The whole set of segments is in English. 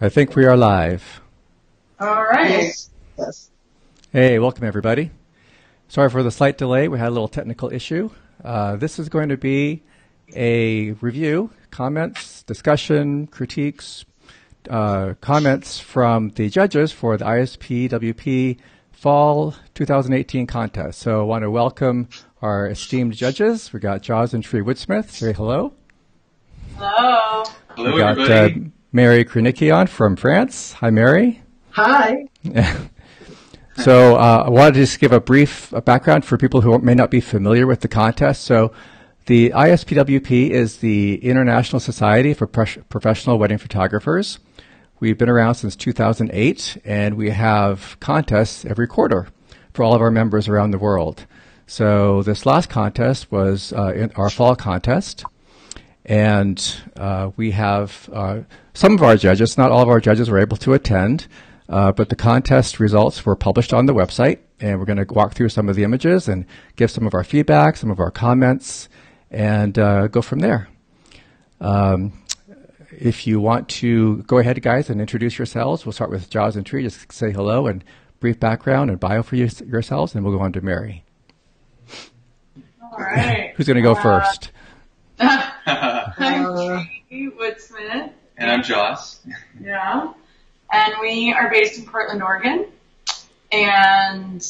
I think we are live. All right. Yes. Hey, welcome everybody. Sorry for the slight delay. We had a little technical issue. This is going to be a review, comments, discussion, critiques, comments from the judges for the ISPWP Fall 2018 contest. So I want to welcome our esteemed judges. We got Jos Tree Woodsmith. Say hello. Hello. Hello, We got everybody. Maryline Krynicki on from France. Hi, Mary. Hi. So I wanted to just give a brief background for people who may not be familiar with the contest. So the ISPWP is the International Society for Professional Wedding Photographers. We've been around since 2008, and we have contests every quarter for all of our members around the world. So this last contest was our fall contest. And we have some of our judges, not all of our judges were able to attend, but the contest results were published on the website, and we're going to walk through some of the images and give some of our feedback, some of our comments, and go from there. If you want to go ahead, guys, and introduce yourselves, we'll start with Jos and Tree. Just say hello and brief background and bio for yourselves, and we'll go on to Mary. All right. Who's going to go first? I'm Tree Woodsmith. And I'm Jos. Yeah. And we are based in Portland, Oregon. And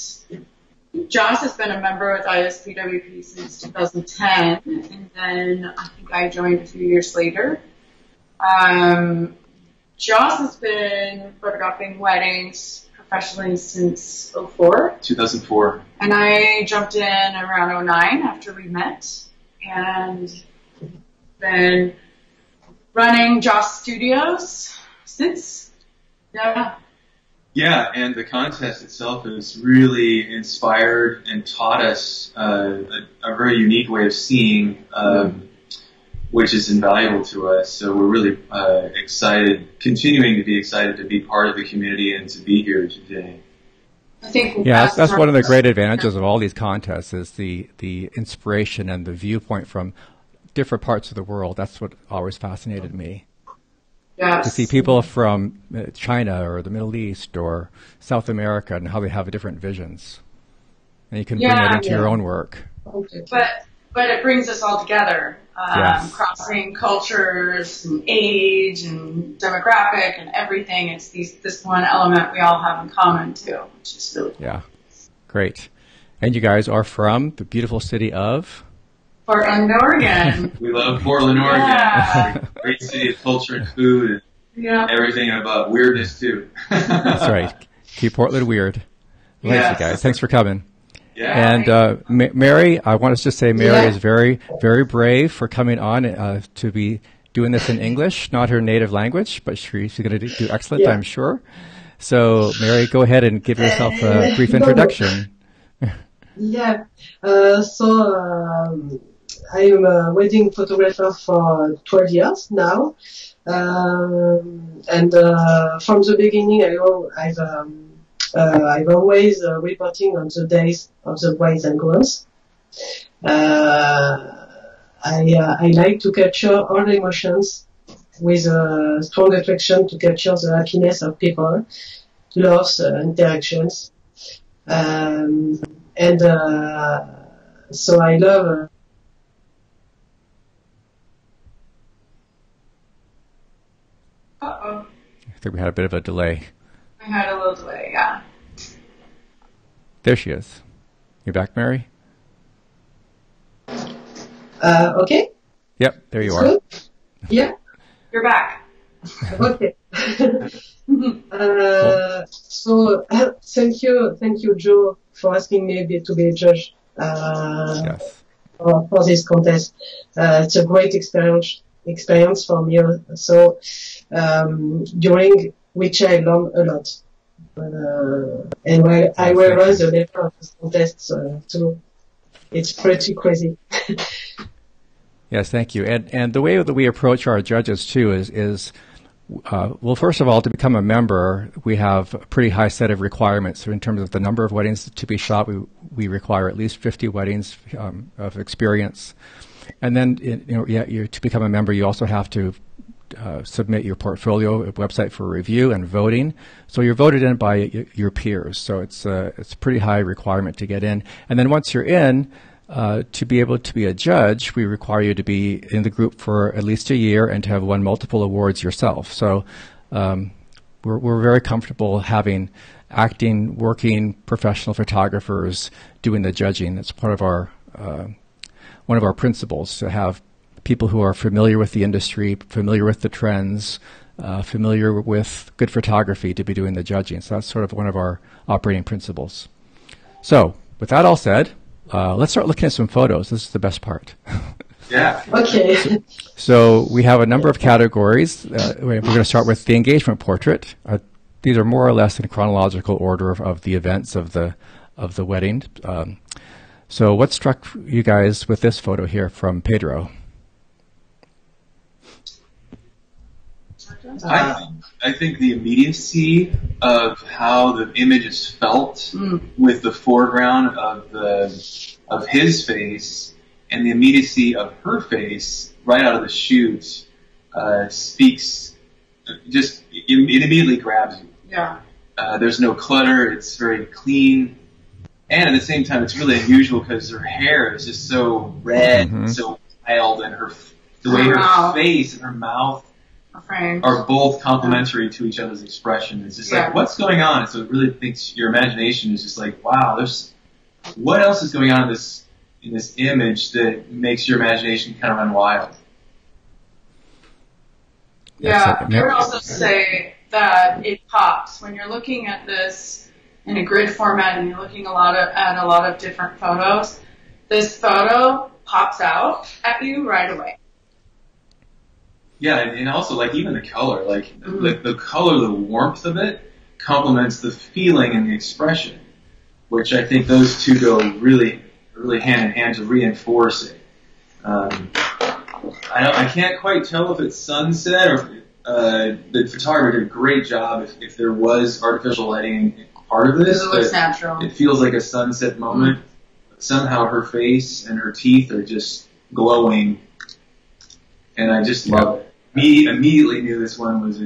Jos has been a member with ISPWP since 2010. And then I think I joined a few years later. Jos has been photographing weddings professionally since 2004. 2004. And I jumped in around 2009 after we met. And been running Jos Studios since. Yeah. Yeah, and the contest itself has really inspired and taught us a very unique way of seeing, which is invaluable to us. So we're really excited, continuing to be excited to be part of the community and to be here today. I think Yeah, that's one of the great advantages of all these contests is the inspiration and the viewpoint from different parts of the world. That's what always fascinated me. Yes. To see people from China or the Middle East or South America and how they have different visions. And you can bring that into your own work. Okay. But it brings us all together, Yes. crossing cultures and age and demographic and everything. It's this one element we all have in common too, which is really cool. Yeah, great. And you guys are from the beautiful city of? Portland, Oregon. We love Portland, Oregon. Yeah. It's a great city of culture and food and Yeah. everything about weirdness, too. That's right. Keep Portland weird. Thanks, Yes. you guys. Thanks for coming. Yeah. And Mary, I want to just say Mary is very, very brave for coming on to be doing this in English, not her native language, but she's going to do excellent, I'm sure. So, Mary, go ahead and give yourself a brief introduction. Yeah. I'm a wedding photographer for 12 years now. And from the beginning, I've always reporting on the days of the brides and grooms. I like to capture all the emotions with a strong affection to capture the happiness of people, loves, interactions. So I love Uh-oh. I think we had a bit of a delay. I had a little delay, yeah. There she is. You back, Mary? okay? Yep, there you are. Good? Yeah. You're back. Okay. So thank you, Joe, for asking me to be a judge Yes. for this contest. It's a great experience for me. So during which I learned a lot. And I will run the level of this contest too. It's pretty crazy. Yes, thank you. And the way that we approach our judges too is well, first of all, to become a member, we have a pretty high set of requirements. So in terms of the number of weddings to be shot, we require at least 50 weddings of experience. And then, to become a member, you also have to submit your portfolio website for review and voting. So you're voted in by your peers. So it's a pretty high requirement to get in. And then once you're in, to be able to be a judge, we require you to be in the group for at least a year and to have won multiple awards yourself. So we're very comfortable having acting, working professional photographers doing the judging. It's part of our one of our principles, to have people who are familiar with the industry, familiar with the trends, familiar with good photography to be doing the judging. So that's sort of one of our operating principles. So with that all said, let's start looking at some photos. This is the best part. Yeah. Okay. So we have a number of categories. We're going to start with the engagement portrait. These are more or less in chronological order of the events of the wedding. So what struck you guys with this photo here from Pedro? I think the immediacy of how the image is felt with the foreground of his face and the immediacy of her face right out of the shoot speaks. Just it immediately grabs you. Yeah. There's no clutter. It's very clean. And at the same time, it's really unusual because her hair is just so red and so wild, and the way her face and her mouth are both complementary to each other's expression. It's just like, what's going on? So it really thinks your imagination is just like, wow, what else is going on in this image that makes your imagination kind of run wild? Yeah, I would also say that it pops when you're looking at this in a grid format and you're looking at a lot of different photos. This photo pops out at you right away. Yeah, and also like even the color, like the color, the warmth of it complements the feeling and the expression, which I think those two go really, really hand in hand to reinforce it. I can't quite tell if it's sunset or the photographer did a great job if there was artificial lighting part of this. It looks natural. It feels like a sunset moment. Somehow her face and her teeth are just glowing, and I just love it. Immediately knew this one was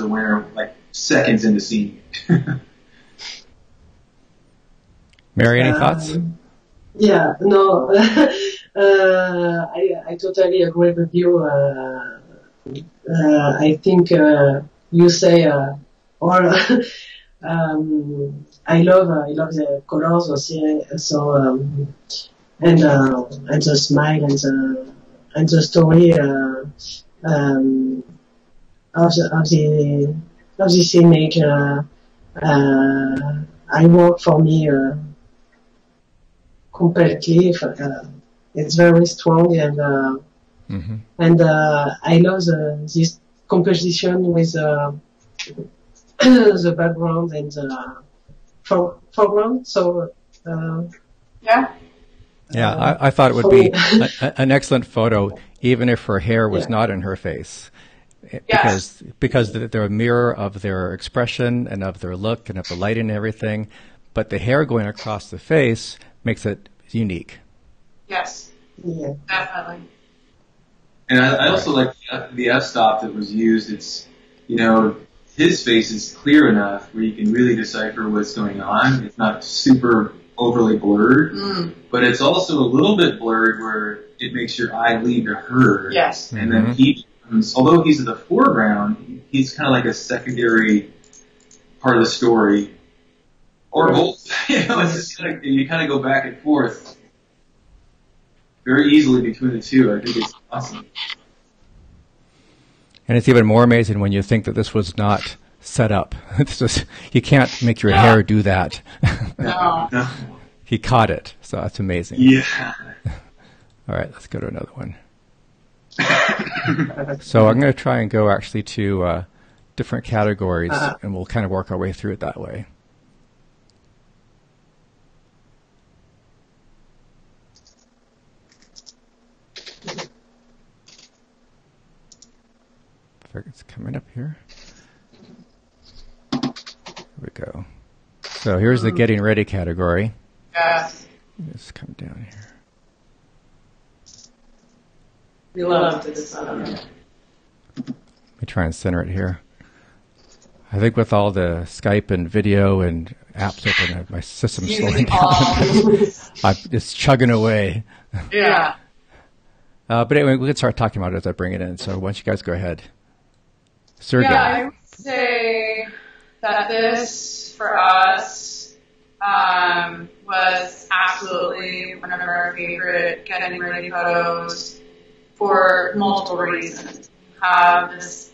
a winner, like seconds into seeing it. Mary, any thoughts? Yeah, no, I totally agree with you. I think you say all. I love the colors also, so and the smile and the story of this image. I work for me completely. It's very strong and I love this composition with the background and the foreground. So yeah, I thought it would be an excellent photo, even if her hair was not in her face, because they're a mirror of their expression and of their look and of the light and everything. But the hair going across the face makes it unique. Yes, definitely. And I also like the f-stop that was used. It's, his face is clear enough where you can really decipher what's going on. It's not super overly blurred, but it's also a little bit blurred where it makes your eye lead to her. Yes. And then he becomes, although he's in the foreground, he's kind of like a secondary part of the story. Or both. It's just you kind of go back and forth very easily between the two. I think it's awesome. And it's even more amazing when you think that this was not set up. It's just, you can't make your hair do that. No. He caught it, so that's amazing. Yeah. All right, let's go to another one. So I'm going to try and go actually to different categories, and we'll kind of work our way through it that way. It's coming up here. Here we go. So here's the getting ready category. Yes. Let's come down here. We love this. me try and center it here. I think with all the Skype and video and apps open, my system's slowing down. It's chugging away. Yeah. But anyway, we can start talking about it as I bring it in. So why don't you guys go ahead? Sergey. Yeah, I would say that this, for us, was absolutely one of our favorite getting ready photos for multiple reasons. We have this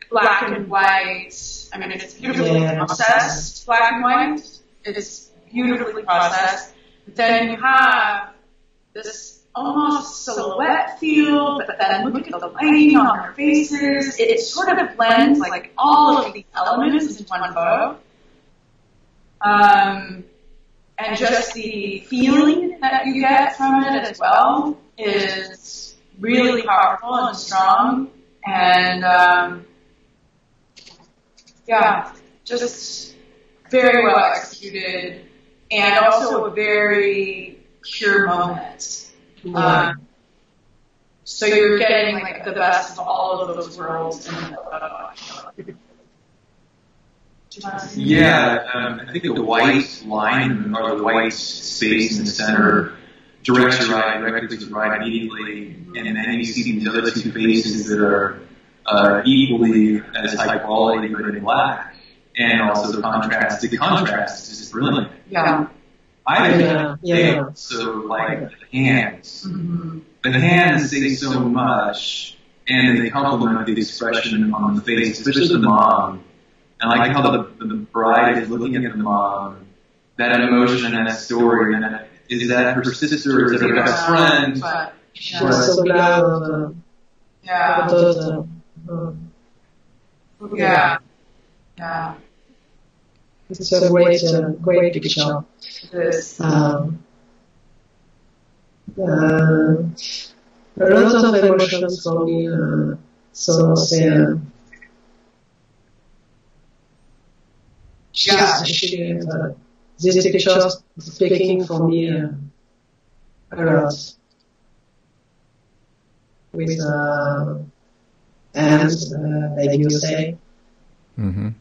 black and white. I mean, it's beautifully processed, black and white. It's beautifully processed. But then you have this almost silhouette feel, but then look at the lighting on our faces. It sort of blends like all of these elements into one photo. And just the feeling that you get from it as well is really powerful and strong. And just very well executed, and also a very pure moment. So you're getting like the best of all of those worlds in the photo. I think the white line or the white space in the center directs your eye directly to the right immediately, and then you see these other two faces that are equally as high quality but in black, and also contrast. The contrast is just brilliant. Yeah. I think so, like the hands. Mm-hmm. The hands say so much, and they complement the expression on the face, especially the mom. And I like how the bride is looking at the mom, that emotion and that story, and is that her sister or is it her best friend? She's so glad of yeah. It's a great picture. It is. A lot of emotions for me. This picture is speaking for me a lot. With hands, like you say, the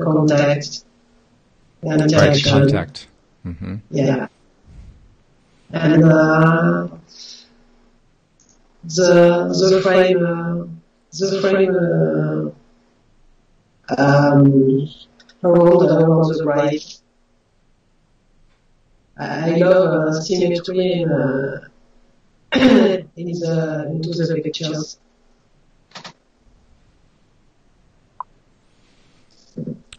contact, the interaction. Right, contact. Mm-hmm. Yeah. And the frame around the bride. I love symmetry into the pictures.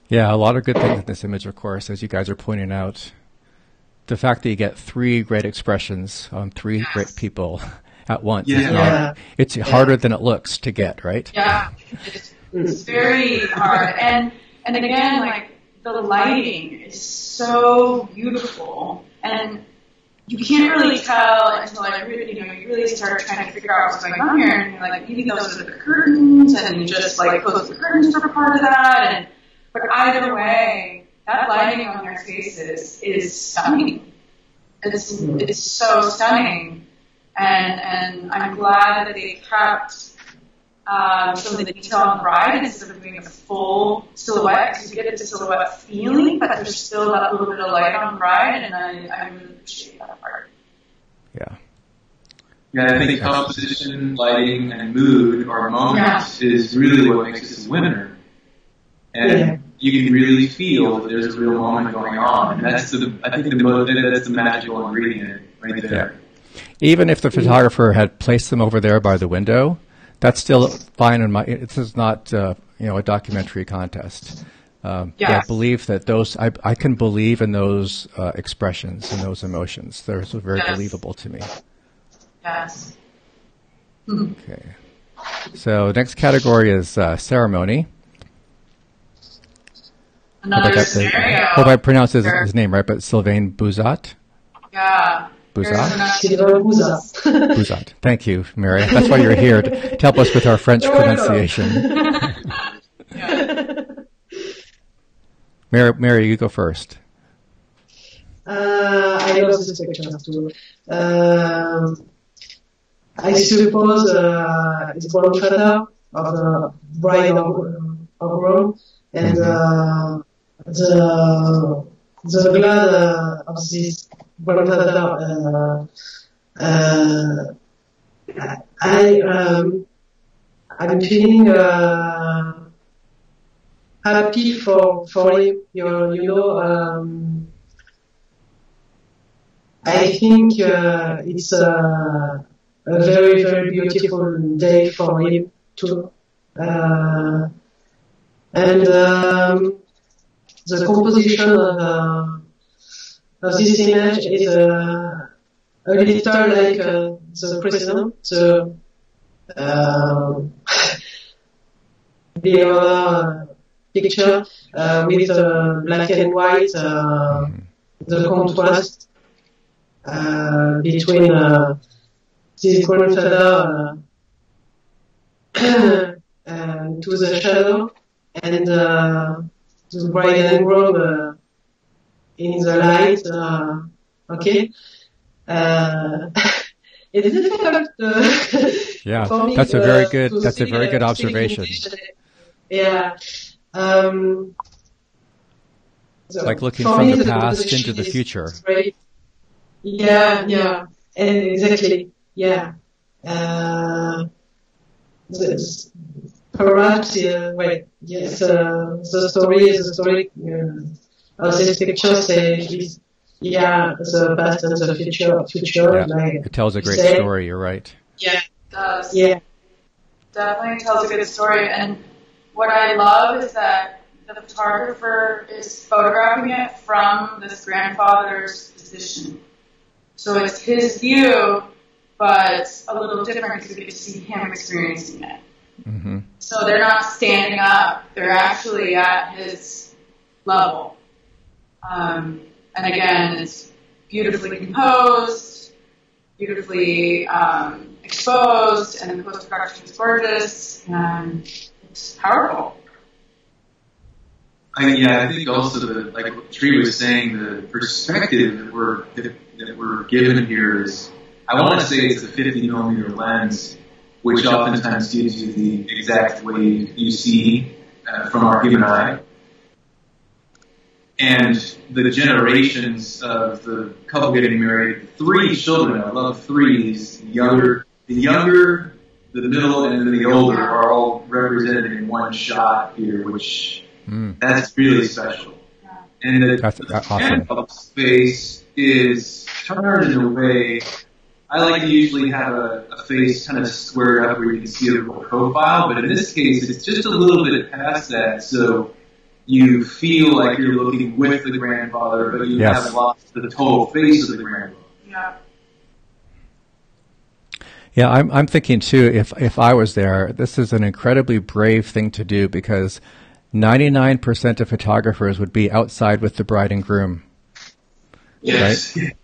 Yeah, a lot of good things in this image, of course, as you guys are pointing out. The fact that you get three great expressions on three great people at once. It's harder than it looks to get, right? Yeah, it's very hard. And again, like, the lighting is so beautiful. And you can't really tell until you really start trying to figure out what's going on here. And you're like, maybe those are the curtains, and you just like close the curtains for part of that. But either way, that lighting on their faces is stunning. It's so stunning, and I'm glad that they kept some of the detail on the bride instead of doing a full silhouette, because you get the silhouette feeling, but there's still that little bit of light on the bride, and I really appreciate that part. Yeah, I think composition, lighting, and mood or moment is really what makes this a winner. And you can really feel that there's a real moment going on. And that's that's the magical ingredient right there. Yeah. Even if the photographer had placed them over there by the window, that's still fine. This is not a documentary contest. I believe that I can believe in those expressions and those emotions. They're very believable to me. Yes. Okay. So next category is ceremony. Another scenario. Hope I pronounced his name right, but Sylvain Bouzat? Yeah. Bouzat. Bouzat. Thank you, Mary. That's why you're here, to help us with our French pronunciation. Mary, you go first. I love this picture too. I suppose it's grandfather of the bride or groom, and the blood of this grandfather. I'm feeling happy for him. I think it's a very, very beautiful day for him too. And the composition of this image is a little like the president, the other picture with black and white, the contrast between this grandfather to the shadow and the bride and groom in the light. Okay. It's difficult yeah, for me. That's a very good observation. Yeah. It's like looking from the past into the future. Yeah, exactly. Yeah. Perhaps, yes, the story of this picture says, the past and the future. Yeah, it tells a great story, you're right. Yeah, it does. Yeah. Definitely tells a good story. And what I love is that the photographer is photographing it from this grandfather's position. So it's his view, but a little different because we get to see him experiencing it. Mm-hmm. So they're not standing up. They're actually at his level. And again, it's beautifully composed, beautifully exposed, and the post-production is gorgeous, and it's powerful. I think also like what Tree was saying, the perspective that we're given here is, I want to say it's a 50 millimeter lens, which oftentimes gives you the exact way you see from our human eye. And the generations of the couple getting married, 3 children, I love 3s, the younger, the middle, and then the older are all represented in one shot here, which that's really special. And the awesome. Face is turned in a way, I like to usually have a face kind of squared up where you can see a real profile, but in this case, it's just a little bit past that, so you feel like you're looking with the grandfather, but you haven't lost the total face of the grandfather. Yeah. Yeah, I'm thinking too, if I was there, this is an incredibly brave thing to do because 99% of photographers would be outside with the bride and groom. Yes. Right?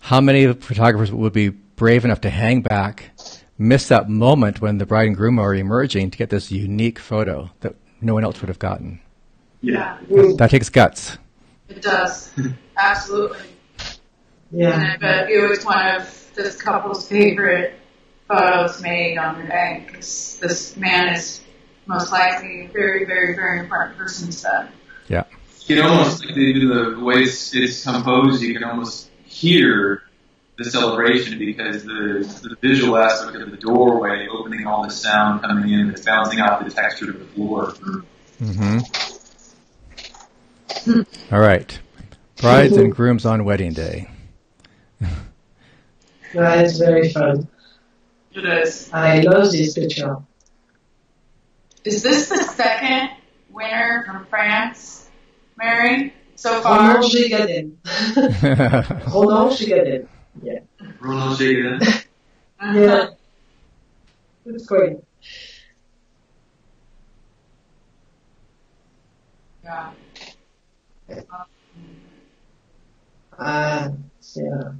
How many photographers would be brave enough to hang back, miss that moment when the bride and groom are emerging to get this unique photo that no one else would have gotten? Yeah. That takes guts. It does. Absolutely. Yeah. And I bet you it's one of this couple's favorite photos made on the day because this man is most likely a very, very, very important person to them. Yeah. You can almost, like the way it's composed, you can almost hear the celebration because the visual aspect of the doorway opening all the sound coming in that's bouncing off the texture of the floor. Mm-hmm. All right. Brides and grooms on wedding day. That is very fun. It is. I love this picture. Is this the second winner from France, Mary, so far? Roland Gigadin. Roland Gigadin. Yeah. Roland Gigadin. Yeah. It's great. Yeah. Yeah.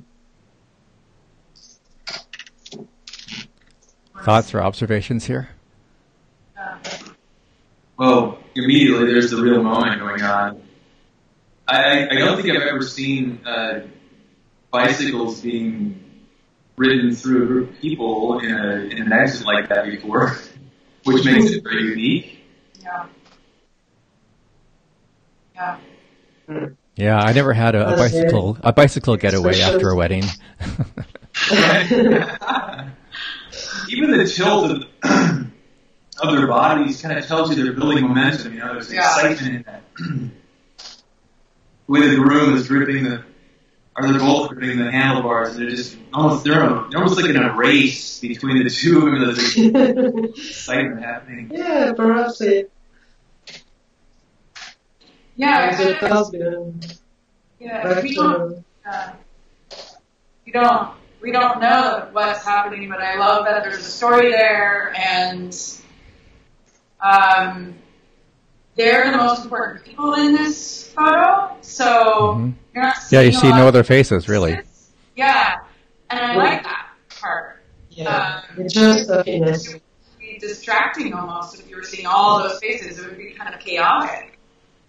Thoughts or observations here? Well, immediately there's the real moment going on. I don't think I've ever seen bicycles being ridden through a group of people in an exit like that before, which makes it very unique. Yeah. Yeah. Yeah, I never had a bicycle getaway after a wedding. Even the tilt of their bodies kind of tells you they're building momentum. You know, there's excitement in that. The way the groom is gripping they're both gripping the handlebars, and they're almost like in a race between the two of them. There's excitement happening. Yeah, perhaps it. Yeah, we don't know what's happening, but I love that there's a story there, and they're the most important people in this photo. So you're not seeing you see no other faces, really. Yeah, and I like that part. Yeah, it's just happiness. It would be distracting almost if you were seeing all those faces. It would be kind of chaotic.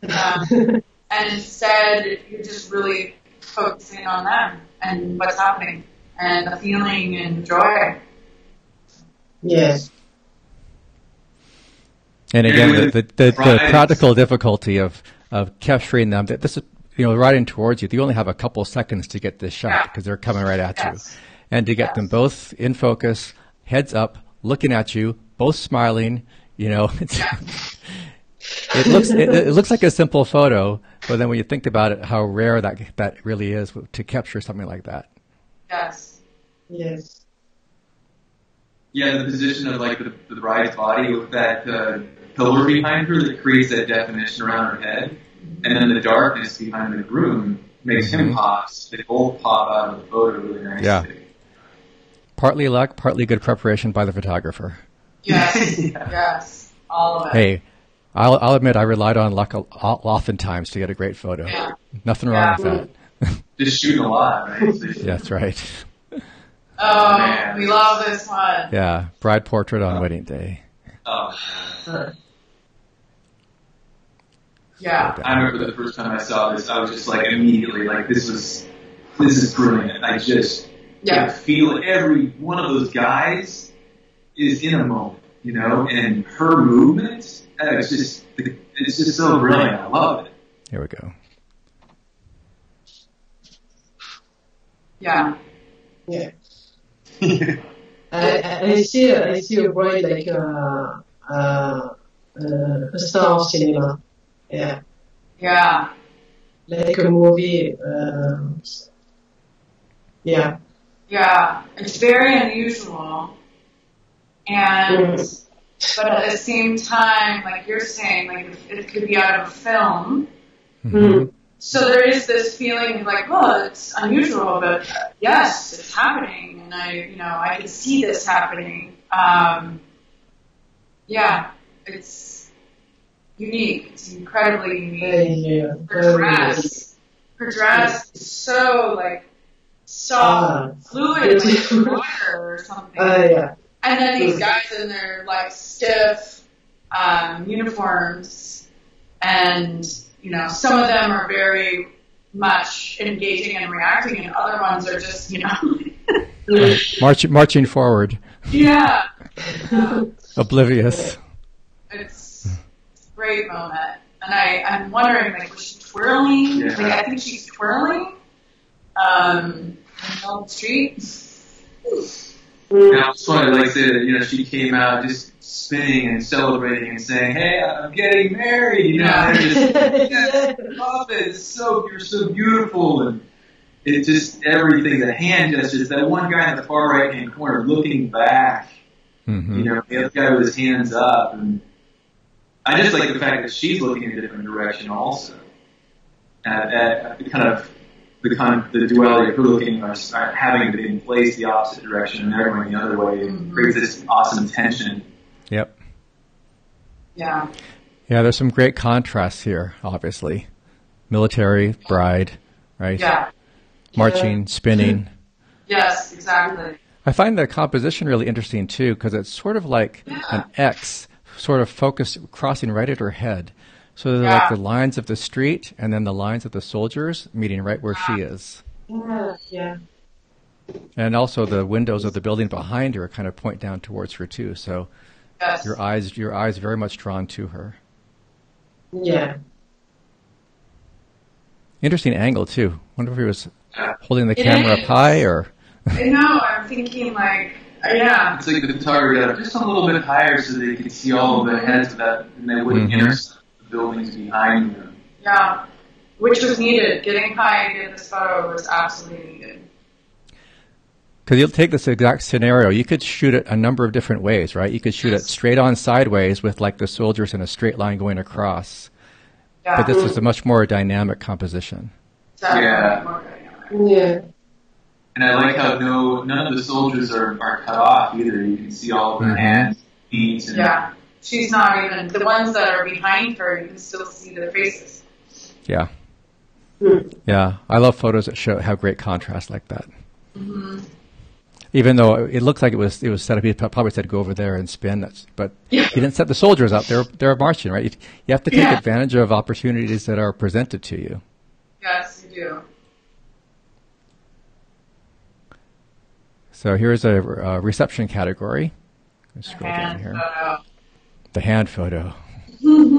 And instead, you're just really focusing on them and what's happening and the feeling and joy. Yes. And again, the practical difficulty of capturing them. This is, riding towards you. You only have a couple seconds to get this shot because they're coming right at you, and to get them both in focus, heads up, looking at you, both smiling. It looks like a simple photo, but then when you think about it, how rare that really is to capture something like that. Yes. Yes. Yeah, the position of like the bride's body with that pillar behind her that creates that definition around her head, and then the darkness behind the groom makes him pop. They both pop out of the photo really nicely. Yeah. Partly luck, partly good preparation by the photographer. Yes. Yes. All of it. Hey. I'll admit I relied on luck oftentimes to get a great photo. Yeah. Nothing wrong with that. Just shooting a lot, right? That's right. Oh, we love this one. Yeah, bride portrait on wedding day. Oh. Yeah. I remember the first time I saw this, I was just like immediately like, this is brilliant. I just could feel it. Every one of those guys is in a moment, and her movements. It's just so brilliant. I love it. Here we go. Yeah. Yeah. I see a bride like a star of cinema. Yeah. Yeah. Like a movie. Yeah. Yeah. It's very unusual, and. But at the same time, like you're saying, like it could be out of a film. Mm-hmm. So there is this feeling of like, well, it's unusual, but yes, it's happening, and I can see this happening. It's unique. It's incredibly unique. Her dress is so like soft, fluid, like water or something. And then these guys in their like stiff uniforms, and some of them are very much engaging and reacting, and other ones are just marching forward. Yeah. Oblivious. It's a great moment, and I'm wondering, like, was she twirling? Yeah. Like, I think she's twirling on the street. And I just wanted to say that, she came out just spinning and celebrating and saying, "Hey, I'm getting married." And just, I love it. You're so beautiful, and it just everything. The hand gestures. That one guy in the far right hand corner looking back. Mm-hmm. The other guy with his hands up, and I just like the fact that she's looking in a different direction also. At the duality of her looking or having to be in place the opposite direction and they're going the other way, it creates this awesome tension. Yep. Yeah. Yeah, there's some great contrasts here, obviously. Military, bride, right? Yeah. Marching, spinning. Yes, exactly. I find the composition really interesting, too, because it's sort of like an X sort of focused, crossing right at her head. So they're like the lines of the street and then the lines of the soldiers meeting right where she is. Yeah. And also the windows of the building behind her kind of point down towards her too. So Yes. your eyes very much drawn to her. Yeah. Interesting angle too. Wonder if he was holding the It camera is. up high or. I know. I'm thinking like, yeah. It's like the photographer got it just a little bit higher so they could see all of the heads of that, and they wouldn't intercept the buildings behind them. Yeah. Which was needed. Getting high to get this photo was absolutely needed. Because you'll take this exact scenario, you could shoot it a number of different ways, right? You could shoot it straight on sideways with like the soldiers in a straight line going across. Yeah. But this is a much more dynamic composition. Definitely Yeah. more dynamic. Yeah. And I like how none of the soldiers are cut off either. You can see all of their hands, feet, and Yeah. She's not even, the ones that are behind her, you can still see their faces. Yeah. Yeah. I love photos that have great contrast like that. Mm-hmm. Even though it looks like it was set up, he probably said go over there and spin. But Yeah. he didn't set the soldiers up. They're marching, right? You have to take Yeah. advantage of opportunities that are presented to you. Yes, you do. So here's a reception category. Let's scroll down And here. The hand photo.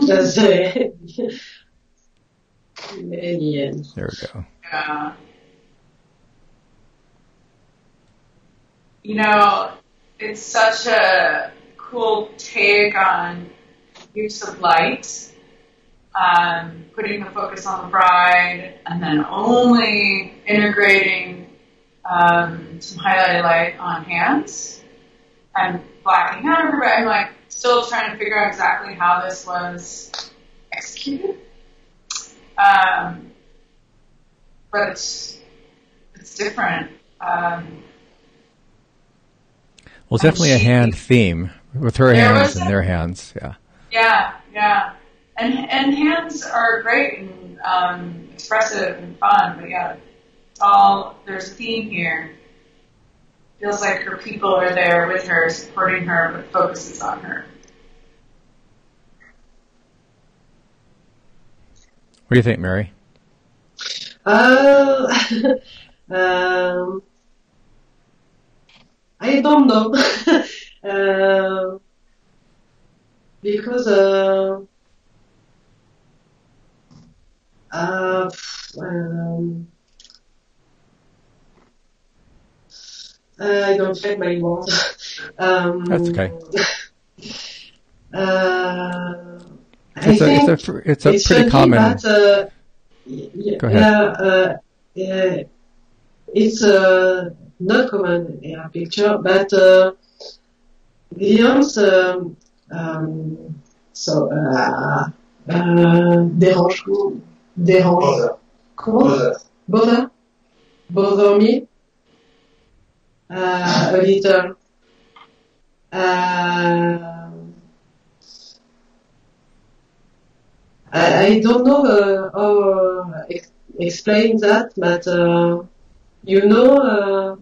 That's yeah. There we go. Yeah. You know, it's such a cool take on use of light, putting the focus on the bride, and then only integrating some highlighted light on hands and blacking out everybody. I'm like still trying to figure out exactly how this was executed. But it's different. Well, it's definitely a hand theme with her There hands was and their hands. Yeah. Yeah. And hands are great and expressive and fun, but yeah, there's a theme here. Feels like her people are there with her, supporting her, but focuses on her. What do you think, Mary? I don't know. Because I don't check my words. That's okay. I think It's a pretty common. That, Go ahead. It's not common picture, but Guillaume's dérange. Comment? Bother me a little. I don't know how explain that, but you know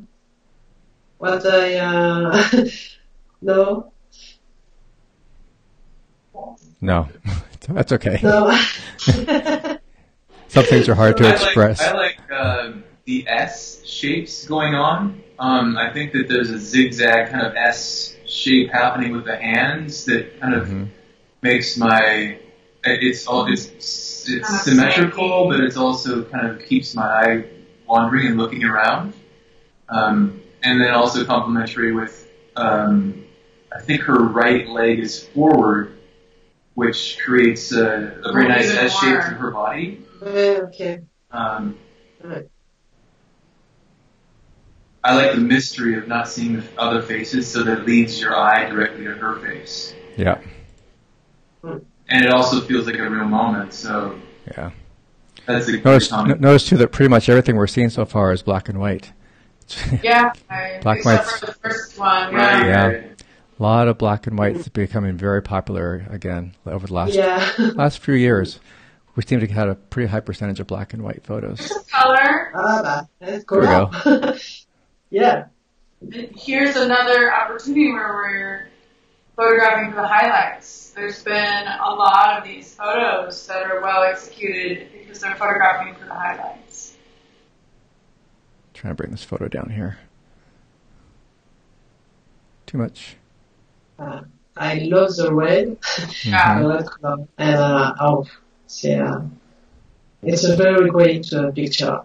what I know. No, that's okay. No. Some things are hard to express. I like the S shapes going on. I think that there's a zigzag kind of S shape happening with the hands that kind of makes it's symmetrical, but it's also kind of keeps my eye wandering and looking around. And then also complementary with, I think her right leg is forward, which creates a very nice S shape to her body. Okay. I like the mystery of not seeing the other faces, so that it leads your eye directly to her face. Yeah. And it also feels like a real moment, so Yeah. that's a Notice too that pretty much everything we're seeing so far is black and white. Yeah, Black and except white's- for the first one. Right. Yeah. A lot of black and whites becoming very popular again over the last few years. We seem to have had a pretty high percentage of black and white photos. Color. That's There we go. Yeah. Here's another opportunity where we're photographing for the highlights. There's been a lot of these photos that are well executed because they're photographing for the highlights. Trying to bring this photo down here. Too much. I love the red. And yeah, it's a very great picture.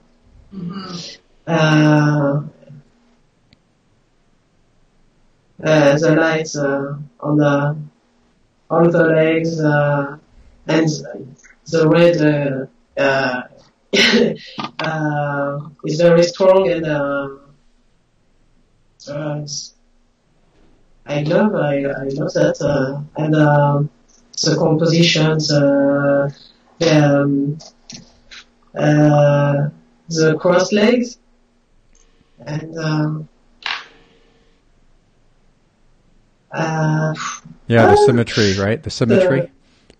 The lights on the legs and the red is very strong, and I love that, and the compositions, the cross legs, and the symmetry, right? The symmetry.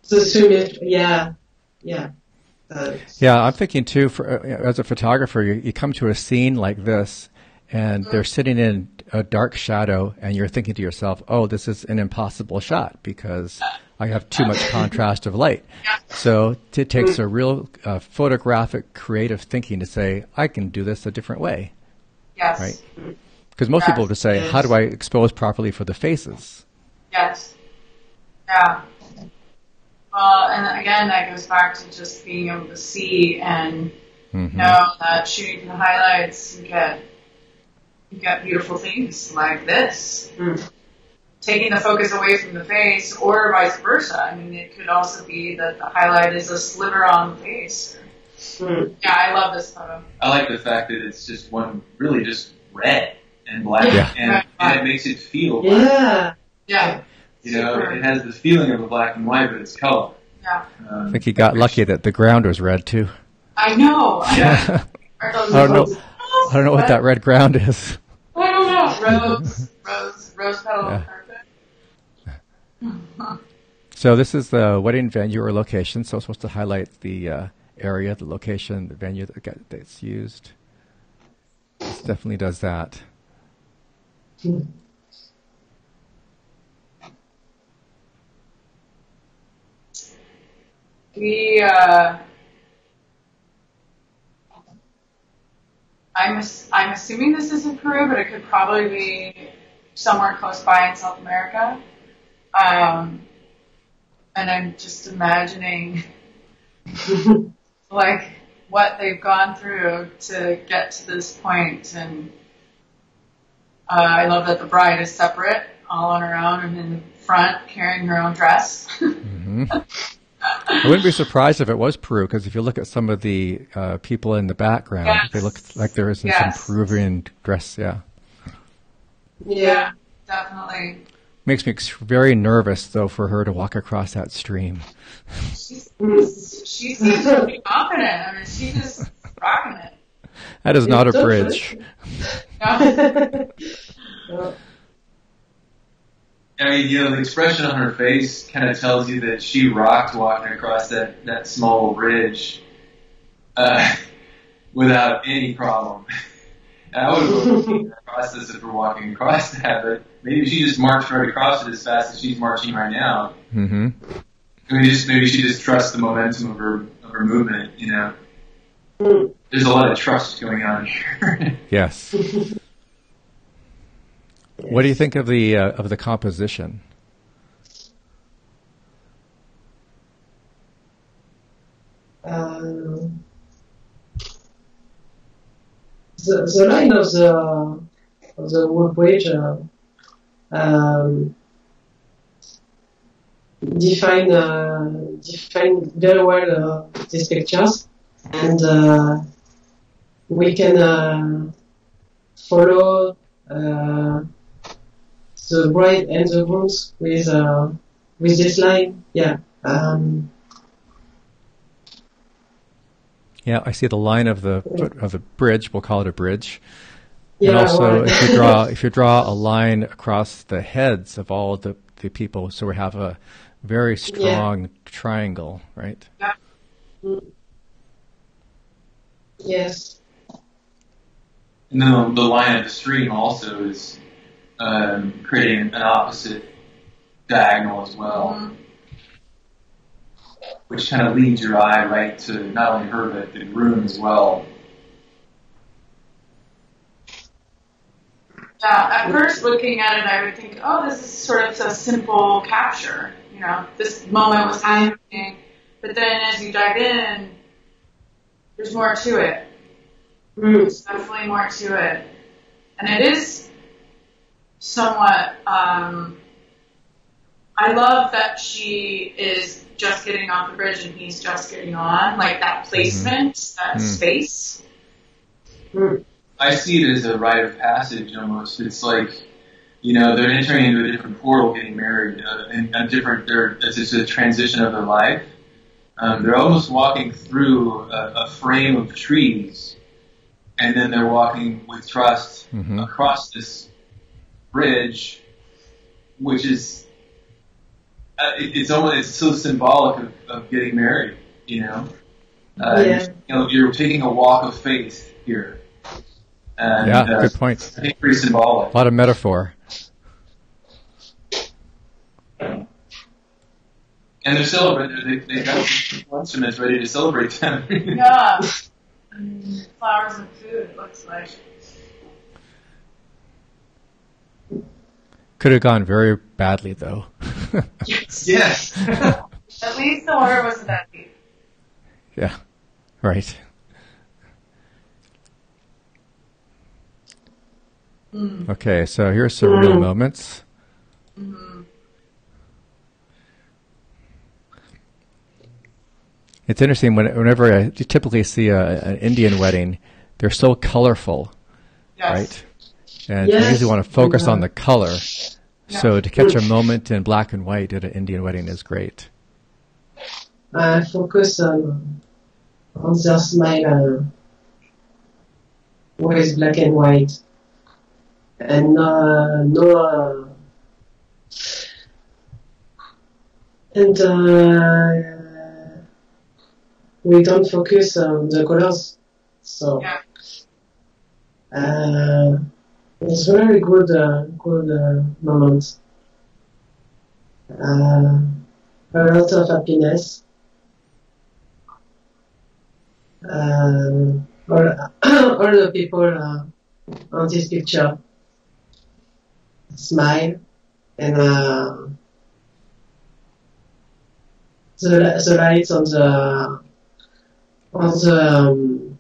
The symmetry, yeah. I'm thinking too. As a photographer, you come to a scene like this, and they're sitting in a dark shadow, and you're thinking to yourself, "Oh, this is an impossible shot because I have too much contrast of light." So it takes a real photographic, creative thinking to say, "I can do this a different way." Yes. Right. Because most people would say, "How do I expose properly for the faces?" Yes. Yeah. Well, and again, that goes back to just being able to see and know that shooting the highlights, you get beautiful things like this. Taking the focus away from the face, or vice versa. I mean, it could also be that the highlight is a sliver on the face. Yeah, I love this photo. I like the fact that it's just really just red and black, and it makes it feel black. Yeah. It has the feeling of a black and white, but it's color. Yeah. I think he got lucky that the ground was red too. I know. I don't know what that red ground is. I don't know. Rose petal carpet. So this is the wedding venue or location. So it's supposed to highlight the area, the location, the venue that's used. This definitely does that. I'm assuming this is in Peru, but it could probably be somewhere close by in South America. And I'm just imagining like what they've gone through to get to this point. And I love that the bride is separate, all on her own, and in the front carrying her own dress. I wouldn't be surprised if it was Peru, because if you look at some of the people in the background, they look like there is some Peruvian dress. Yeah, definitely. Makes me very nervous, though, for her to walk across that stream. She seems pretty confident. I mean, she's just rocking it. That is not a bridge. I mean, the expression on her face kind of tells you that she rocked walking across that small bridge without any problem. And I would have been the process of her walking across that, but maybe she just marched right across it as fast as she's marching right now. Mm-hmm. I mean, maybe she just trusts the momentum of her movement. There's a lot of trust going on here. Yes. What do you think of the composition? The line of the wood bridge define very well these pictures, and we can follow the bride and the grooms with this line. Yeah, I see the line of the bridge. We'll call it a bridge. And also, if you draw a line across the heads of all the people, so we have a very strong triangle, right? Yes. And then the line of the stream also is creating an opposite diagonal as well, which kind of leads your eye right to not only her but the groom as well. Yeah, at first looking at it, I would think, oh, this is sort of a simple capture. You know, this moment was happening. But then as you dive in, there's more to it. There's definitely more to it. And it is somewhat, I love that she is just getting off the bridge and he's just getting on. Like that placement, that space. I see it as a rite of passage almost. It's like, you know, they're entering into a different portal, getting married, and it's just a transition of their life. They're almost walking through a frame of trees, and then they're walking with trust across this bridge, which is, it's so symbolic of getting married, you know? You're taking a walk of faith here. And, good point. I think pretty symbolic. A lot of metaphor. And they're celebrating. They got instruments ready to celebrate them. Yeah. Flowers and food, it looks like. Could have gone very badly, though. Yes. At least the order wasn't that deep. Yeah, right. Okay, so here's some real moments. It's interesting whenever you typically see an Indian wedding, they're so colorful, right? And you usually want to focus on the color. So to catch a moment in black and white at an Indian wedding is great. Focus on their smile with black and white. And we don't focus on the colors, so it's very good moment. A lot of happiness. All the people on this picture smile, and the lights on the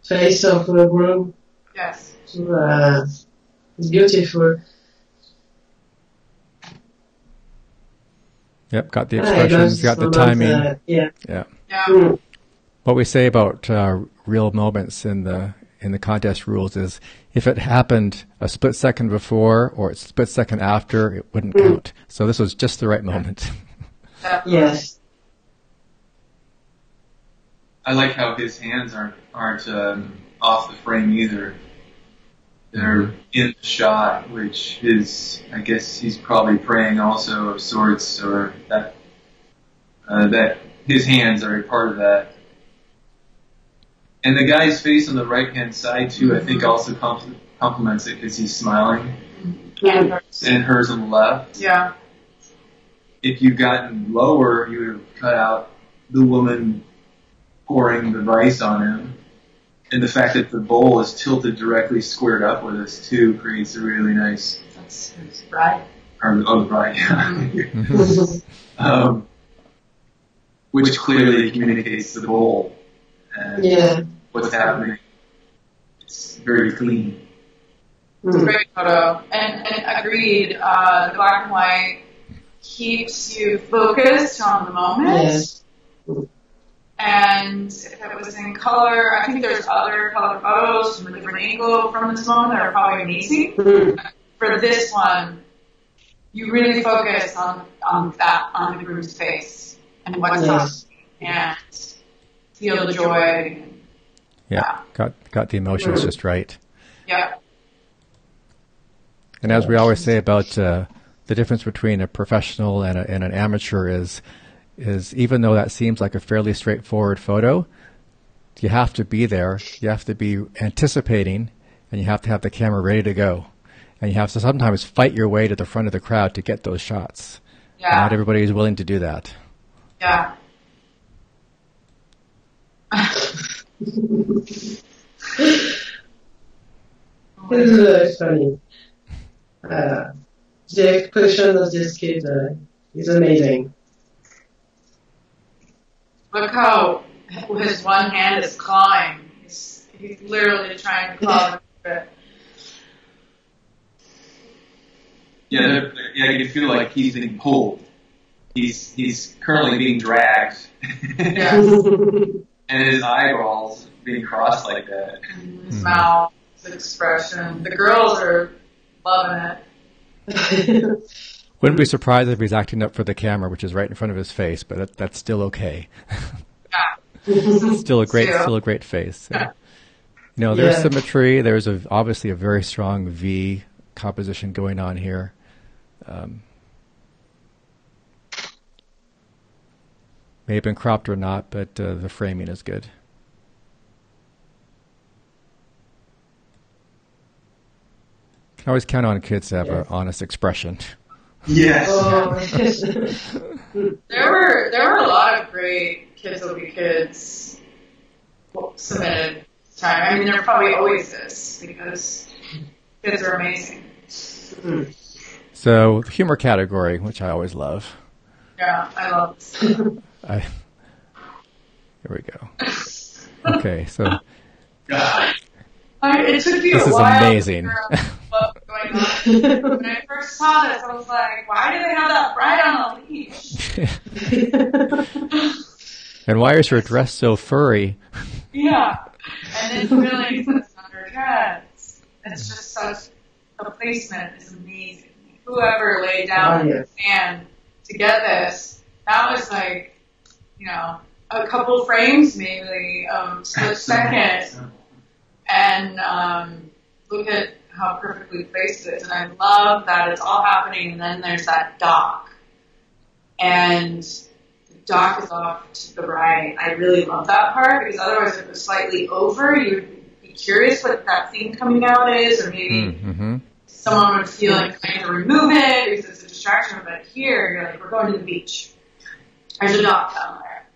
face of the groom. Yes. It's beautiful. Yep, got the expressions, got the timing. Yeah. What we say about real moments in the contest rules is if it happened a split second before or a split second after, it wouldn't count. So this was just the right moment. Yes. I like how his hands aren't off the frame either. They're in the shot, which is, I guess he's probably praying also of sorts, or that his hands are a part of that. And the guy's face on the right-hand side, too, I think also complements it because he's smiling. And hers on the left. Yeah. If you'd gotten lower, you would have cut out the woman pouring the rice on him. And the fact that the bowl is tilted directly squared up with us, too, creates a really nice... That's right. The bride, yeah. Which clearly communicates the bowl. And what's happening. It's very clean. It's a great photo. And agreed, the black and white keeps you focused on the moment. Yes. And if it was in color, I think there's other color photos from a different angle from this moment that are probably amazing. For this one, you really focus on the groom's face and what's happening and feel the joy. Yeah, got the emotions just right. Yeah. And as we always say about the difference between a professional and an amateur is even though that seems like a fairly straightforward photo, you have to be there, you have to be anticipating, and you have to have the camera ready to go. And you have to sometimes fight your way to the front of the crowd to get those shots. Yeah. Not everybody is willing to do that. Yeah. It's funny. The expression of this kid is amazing. Look how his one hand is clawing. He's literally trying to claw it. Yeah, you can feel like he's being pulled. He's currently being dragged. Yes. And his eyeballs being crossed like that. And his mouth, his expression. The girls are loving it. Wouldn't be surprised if he's acting up for the camera, which is right in front of his face, but that's still okay. Yeah. Still a great face. So. You know, there's symmetry. There's obviously a very strong V composition going on here. May have been cropped or not, but the framing is good. Can always count on kids to have an honest expression. Yes. There were a lot of great Kids Will Be Kids submitted this time. I mean, there probably always is because kids are amazing. So, the humor category, which I always love. Yeah, I love this. Here we go. Okay, so it took me this a is while amazing. to figure out what was going on. When I first saw this, I was like, why do they have that bride on a leash? And why is her dress so furry? Yeah. And then really puts on her dress. It's just such, the placement is amazing. Whoever laid down the sand to get this, that was like, you know, a couple frames maybe, split second. And look at how perfectly placed it is. And I love that it's all happening, and then there's that dock. And the dock is off to the right. I really love that part, because otherwise if it was slightly over, you'd be curious what that thing coming out is, or maybe someone would feel like trying to remove it because it's a distraction. But here, you're like, we're going to the beach. There's a dock down there.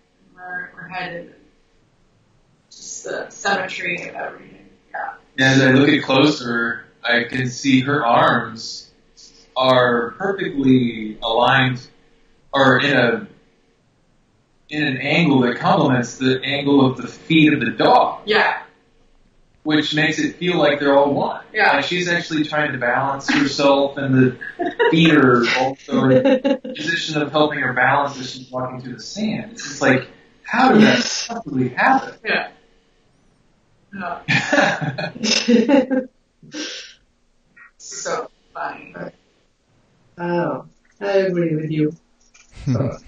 We're headed. Just the symmetry of everything. Yeah. As I look at closer, I can see her arms are perfectly aligned, or in an angle that complements the angle of the feet of the dog. Yeah. Which makes it feel like they're all one. Yeah. Like she's actually trying to balance herself, and the feet are also in a position of helping her balance as she's walking through the sand. It's just like, how did that possibly happen? Yeah. So funny. Oh, I agree with you. And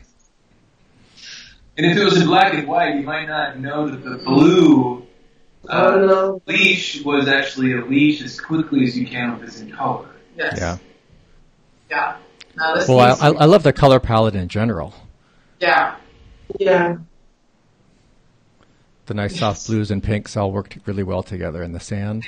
if it was in black and white, you might not know that the blue leash was actually a leash as quickly as you can if it's in color. Yes. Yeah. Yeah. No, Well, I love the color palette in general. Yeah. Yeah. The nice soft blues and pinks all worked really well together in the sand.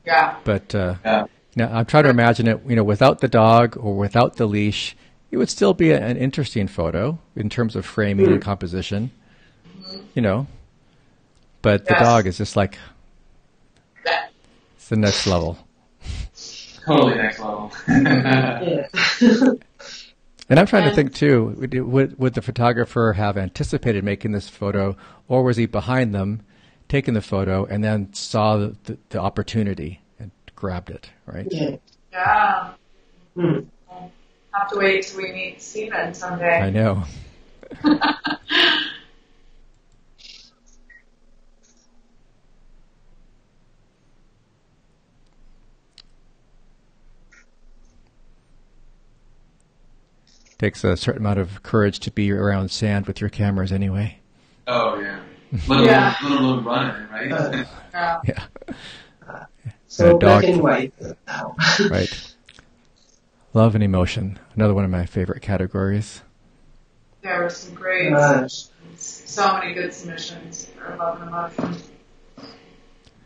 Yeah. But now I'm trying to imagine it, without the dog or without the leash, it would still be an interesting photo in terms of framing and composition, But the dog is just like, it's the next level. Totally next level. And I'm trying to think, too, would the photographer have anticipated making this photo, or was he behind them, taking the photo, and then saw the opportunity and grabbed it, right? Yeah. We'll have to wait till we meet Stephen someday. I know. Takes a certain amount of courage to be around sand with your cameras anyway. Oh, yeah. Let alone running, right? Yeah. So black and white. Right. Love and emotion. Another one of my favorite categories. There were some great submissions. So many good submissions for love and emotion.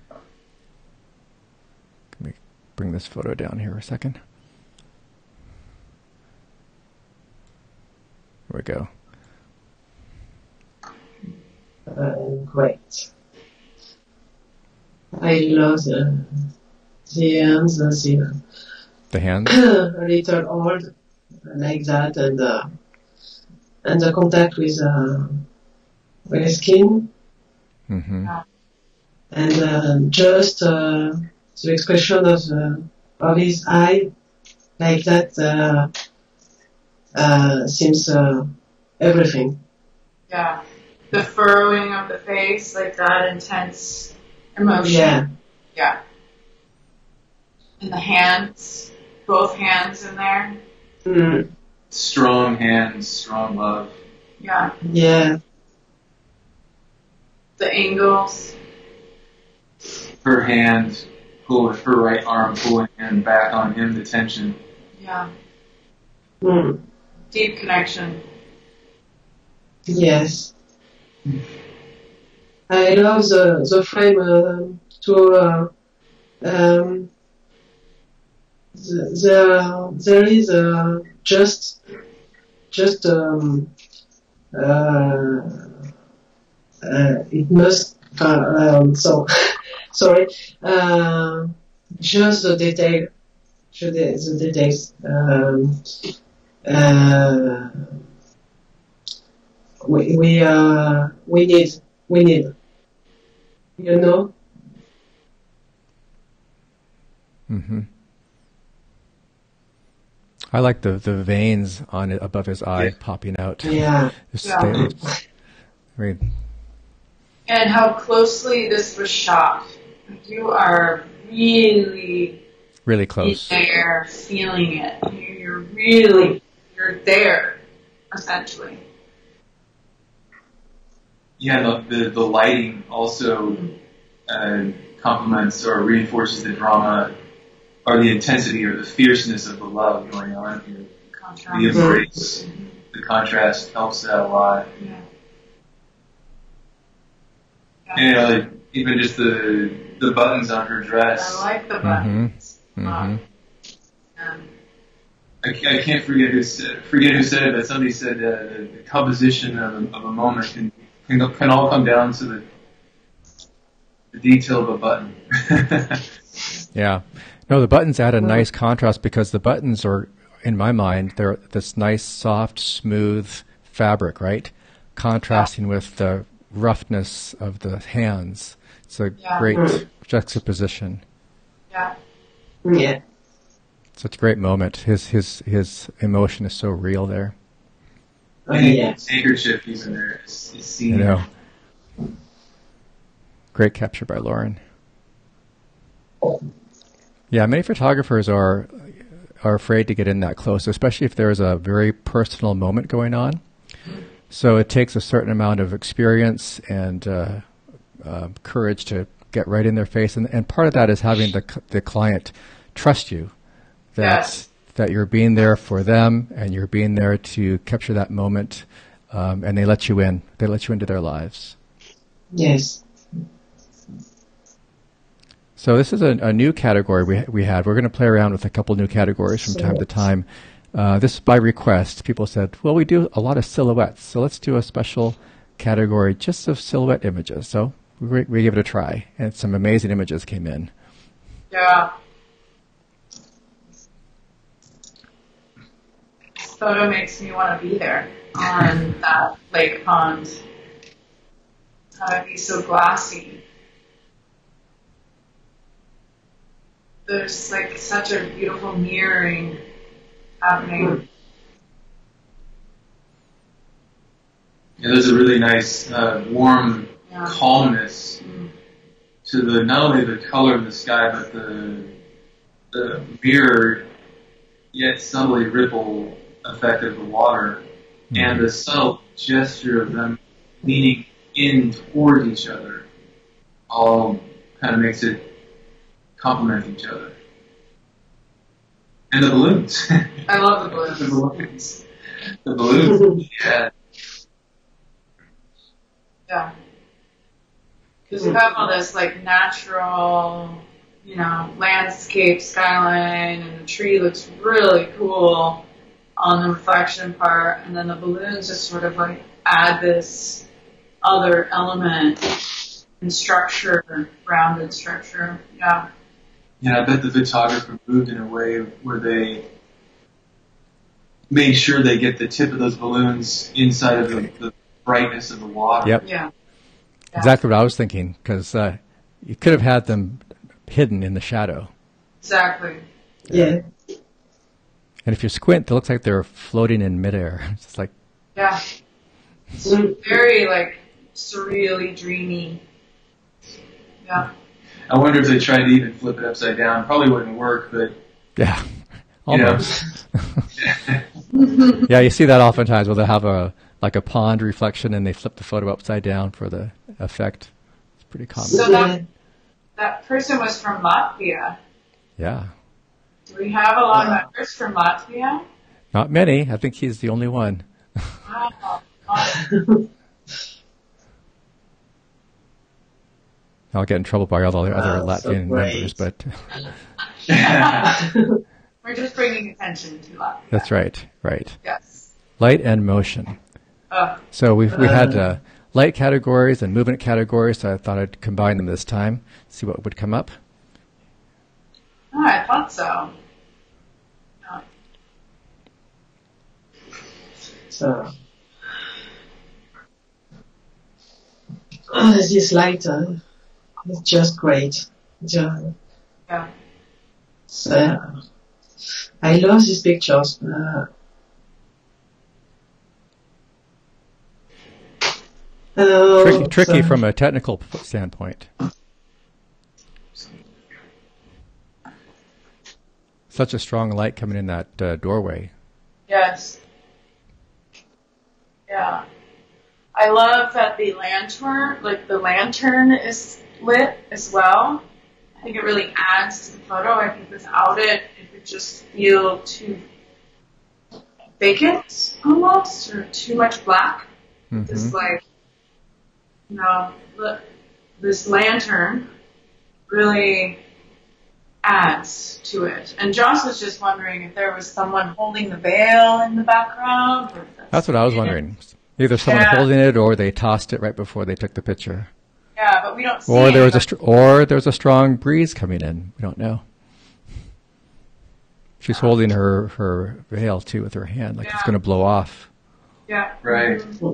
Let me bring this photo down here a second. Here we go. Great. I love the hands, The hands? a little old, like that, and the contact with the skin, Mm-hmm. and just the expression of his eye, like that, seems everything. Yeah. The furrowing of the face, like that intense emotion. Yeah. Yeah. And the hands, both hands in there. Mm. Strong hands, strong love. Yeah. Yeah. The angles. Her hand, her right arm pulling him back on him, the tension. Yeah. Mm. Deep connection. Yes. I love the frame there is just it must so sorry just the detail the details we need you know. Mm-hmm. I like the veins on it above his eye popping out. Yeah. I mean, And how closely this was shot. You are really close. there, feeling it. You're there, essentially. Yeah, the lighting also complements or reinforces the drama or the intensity or the fierceness of the love going on here. Contrast. The embrace, the contrast helps that a lot. Yeah. And like, even just the buttons on her dress. I like the buttons. Mm-hmm. I can't forget who said it, but somebody said the composition of a moment can all come down to the detail of a button. Yeah. No, the buttons add a nice contrast because the buttons are, in my mind, they're this nice, soft, smooth fabric, right? Contrasting with the roughness of the hands. It's a great juxtaposition. Yeah. Yeah. Such a great moment. His emotion is so real there. Yes. Handkerchief even there is seen. You know. Great capture by Lauren. Yeah, many photographers are afraid to get in that close, especially if there's a very personal moment going on. So it takes a certain amount of experience and courage to get right in their face, and part of that is having the client trust you that you're being there for them and you're being there to capture that moment, and they let you in. They let you into their lives. Yes. So this is a new category we had. We're going to play around with a couple new categories from time to time. This is by request. People said, well, we do a lot of silhouettes, so let's do a special category just of silhouette images. So we give it a try, and some amazing images came in. Yeah. This photo makes me want to be there on that lake pond. How it'd be so glassy. There's like such a beautiful mirroring happening. Yeah, there's a really nice warm calmness to not only the color of the sky, but the mirrored yet subtly ripple effect of the water, and the subtle gesture of them leaning in toward each other all kind of makes it complement each other. And the balloons. I love the balloons. The balloons, yeah. Yeah. Because you have all this like natural, landscape, skyline, and the tree looks really cool on the reflection part, and then the balloons just sort of like add this other element and structure, rounded structure. Yeah. I bet the photographer moved in a way where they made sure they get the tip of those balloons inside of the brightness of the water. Yep. Yeah. Exactly what I was thinking, because you could have had them hidden in the shadow. Exactly. Yeah. And if you squint, it looks like they're floating in midair. It's just like, Yeah. It's very, like, surreally dreamy. Yeah. I wonder if they tried to even flip it upside down. Probably wouldn't work, but yeah, almost. Yeah, you see that oftentimes where they have a pond reflection and they flip the photo upside down for the effect. It's pretty common. So that person was from Latvia. Yeah. Do we have a lot of members from Latvia? Not many. I think he's the only one. Wow. I'll get in trouble by all the other Latvian so members, but We're just bringing attention to Latvia. that's right. Right. Yes. Light and motion. So we had light categories and movement categories, so I thought I'd combine them this time, see what would come up. Oh, I thought so. Yeah. So, this light is just great. Yeah. So, I love these pictures. Tricky from a technical standpoint. Such a strong light coming in that doorway. Yes. Yeah. I love that the lantern is lit as well. I think it really adds to the photo. I think without it, it would just feel too vacant almost, or too much black. Mm-hmm. Just like, this lantern really adds to it. And Joss was just wondering if there was someone holding the veil in the background. Or if That's what I was wondering. Either someone holding it, or they tossed it right before they took the picture. Yeah, but we don't see. Or there was a strong breeze coming in. We don't know. She's holding her veil too with her hand, like it's going to blow off. Yeah. Right. Mm-hmm.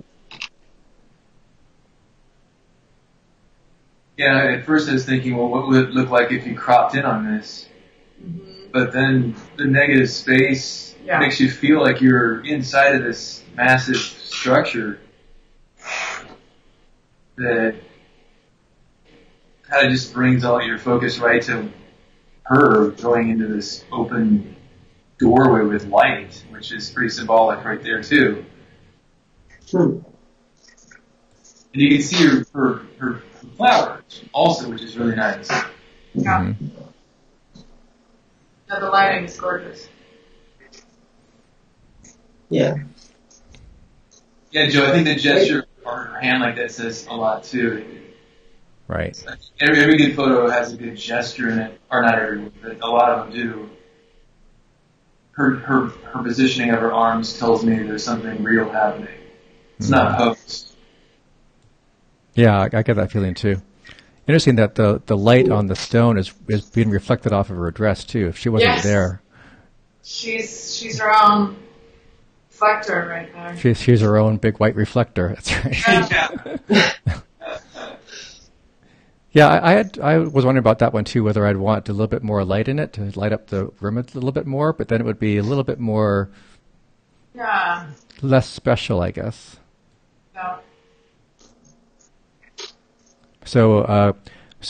Yeah, at first I was thinking, well, what would it look like if you cropped in on this? Mm-hmm. But then the negative space makes you feel like you're inside of this massive structure that kind of just brings all your focus right to her going into this open doorway with light, which is pretty symbolic right there too. And you can see her flowers also, which is really nice. Yeah. Mm-hmm. No, the lighting is gorgeous. Yeah. Yeah, Joe, I think the gesture or her hand like that says a lot too. Right. Every good photo has a good gesture in it, or not every one, but a lot of them do. Her positioning of her arms tells me there's something real happening. It's not posed. Yeah, I get that feeling too. Interesting that the light on the stone is being reflected off of her dress too. If she wasn't there, she's her own reflector right there. She's her own big white reflector. That's right. Yeah, I was wondering about that one too, whether I'd want a little bit more light in it to light up the room a little bit more, but then it would be a little bit more, less special, I guess. Yeah. So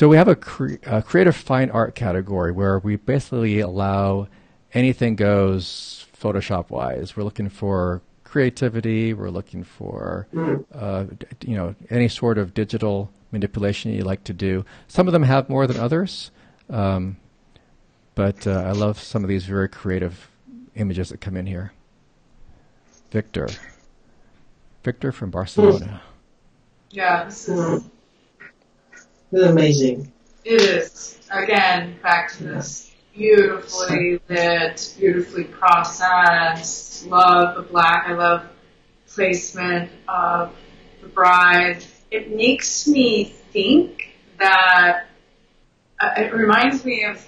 we have a creative fine art category where we basically allow anything goes Photoshop-wise. We're looking for creativity. We're looking for any sort of digital manipulation you like to do. Some of them have more than others, but I love some of these very creative images that come in here. Victor from Barcelona. Yeah, this is amazing. It is. Again, back to this beautifully lit, beautifully processed. Love the black. I love placement of the bride. It makes me think that it reminds me of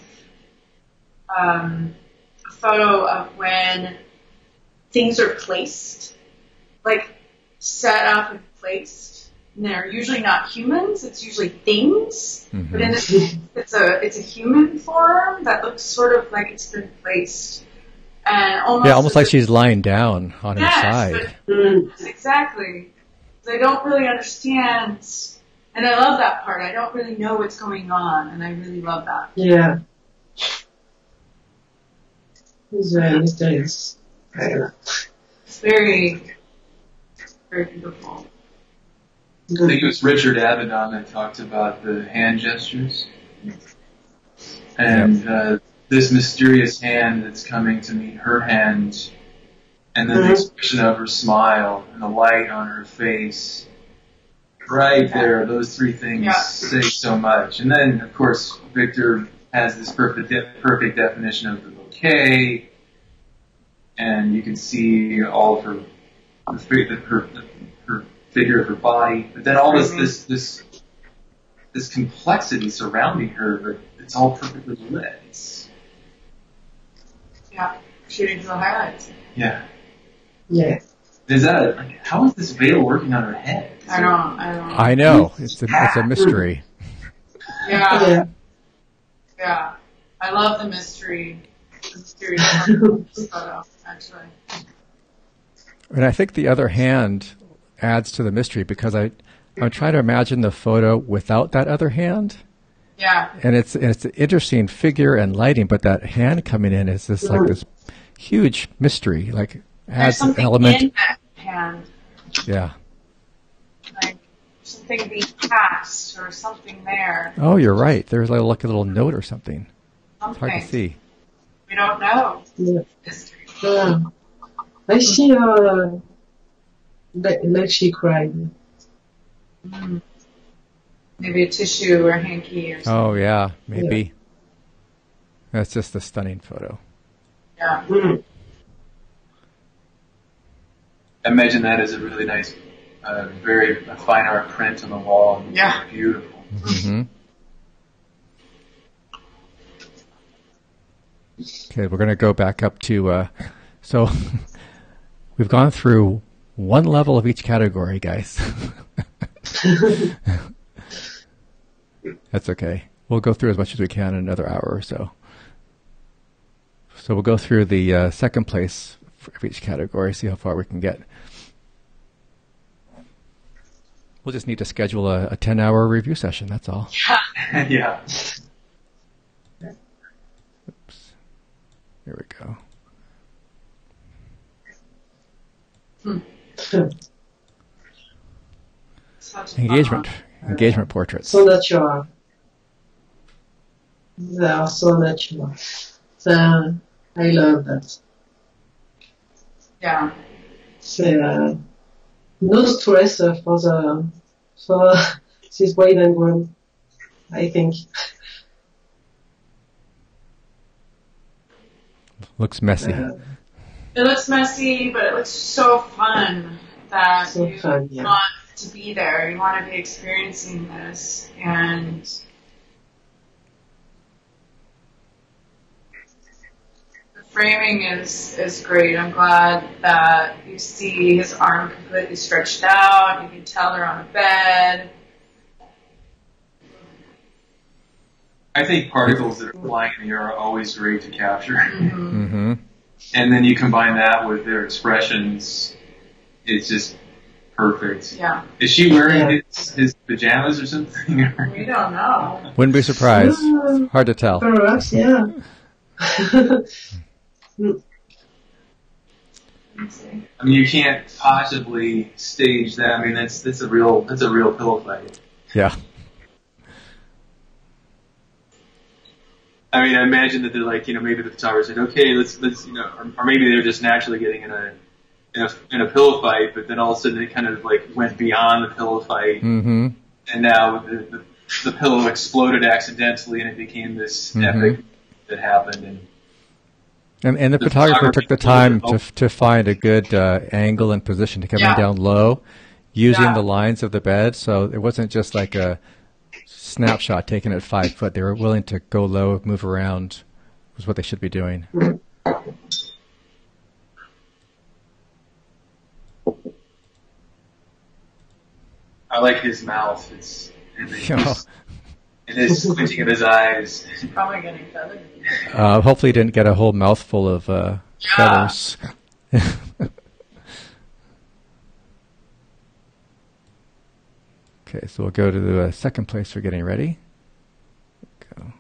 a photo of when things are placed, like set up and placed. And they're usually not humans; it's usually things. Mm-hmm. But in this case, it's a human form that looks sort of like it's been placed, and almost like she's lying down on her side. Exactly. So I don't really understand, and I love that part. I don't really know what's going on, and I really love that. Yeah. It's very mysterious. It's very, very beautiful. I think it was Richard Avedon that talked about the hand gestures. And this mysterious hand that's coming to meet her hand, and then the expression of her smile and the light on her face. Right there, those three things say so much. And then, of course, Victor has this perfect definition of the bouquet, and you can see all of her figure of her body, but then all this complexity surrounding her, but it's all perfectly lit. Shooting to the highlights. Yeah. Yeah. Is that how is this veil working on her head? I know. It's a mystery. Yeah. I love the mystery. The mystery photo, actually. And I think the other hand adds to the mystery because I'm trying to imagine the photo without that other hand. Yeah. And it's an interesting figure and lighting, but that hand coming in is this like this huge mystery, like adds an element. In that hand. Yeah. Like something being cast or something there. Oh, you're right. There's like a little note or something. It's hard to see. We don't know. Yeah. Mystery. I see her like she cried. Maybe a tissue or a hanky or something. Oh, yeah, maybe. Yeah. That's just a stunning photo. Yeah. Imagine that as a really nice, very fine art print on the wall. Yeah. Beautiful. Mm-hmm. Okay, we're going to go back up to, so we've gone through one level of each category, guys. That's okay. We'll go through as much as we can in another hour or so. So we'll go through the second place for each category, see how far we can get. We'll just need to schedule a 10-hour review session, that's all. Yeah. Oops. Here we go. Engagement portraits. So natural. They are so natural. So I love that. Yeah. So no stress for this bride and groom, I think. Looks messy. It looks messy, but it looks so fun that you want to be there. You want to be experiencing this, and the framing is great. I'm glad that you see his arm completely stretched out. You can tell they're on a bed. I think particles that are flying in the air are always great to capture. Mm-hmm. Mm-hmm. And then you combine that with their expressions, it's just perfect. Yeah. Is she wearing his pajamas or something? We don't know. Wouldn't be surprised. It's hard to tell. Perhaps, yeah. I mean, you can't possibly stage that. I mean, that's a real pillow fight. Yeah. I mean, I imagine that they're like, maybe the photographer said, okay, let's, or maybe they're just naturally getting in a pillow fight, but then all of a sudden it kind of like went beyond the pillow fight, mm-hmm. and now the pillow exploded accidentally, and it became this epic that happened. And the photographer took the time to find a good angle and position to come in down low, using the lines of the bed, so it wasn't just like a snapshot taken at 5 foot. They were willing to go low, move around is what they should be doing. I like his mouth. And his squinting of his eyes. He's probably getting feathered. Hopefully he didn't get a whole mouthful of feathers. Okay, so we'll go to the second place for getting ready. Go.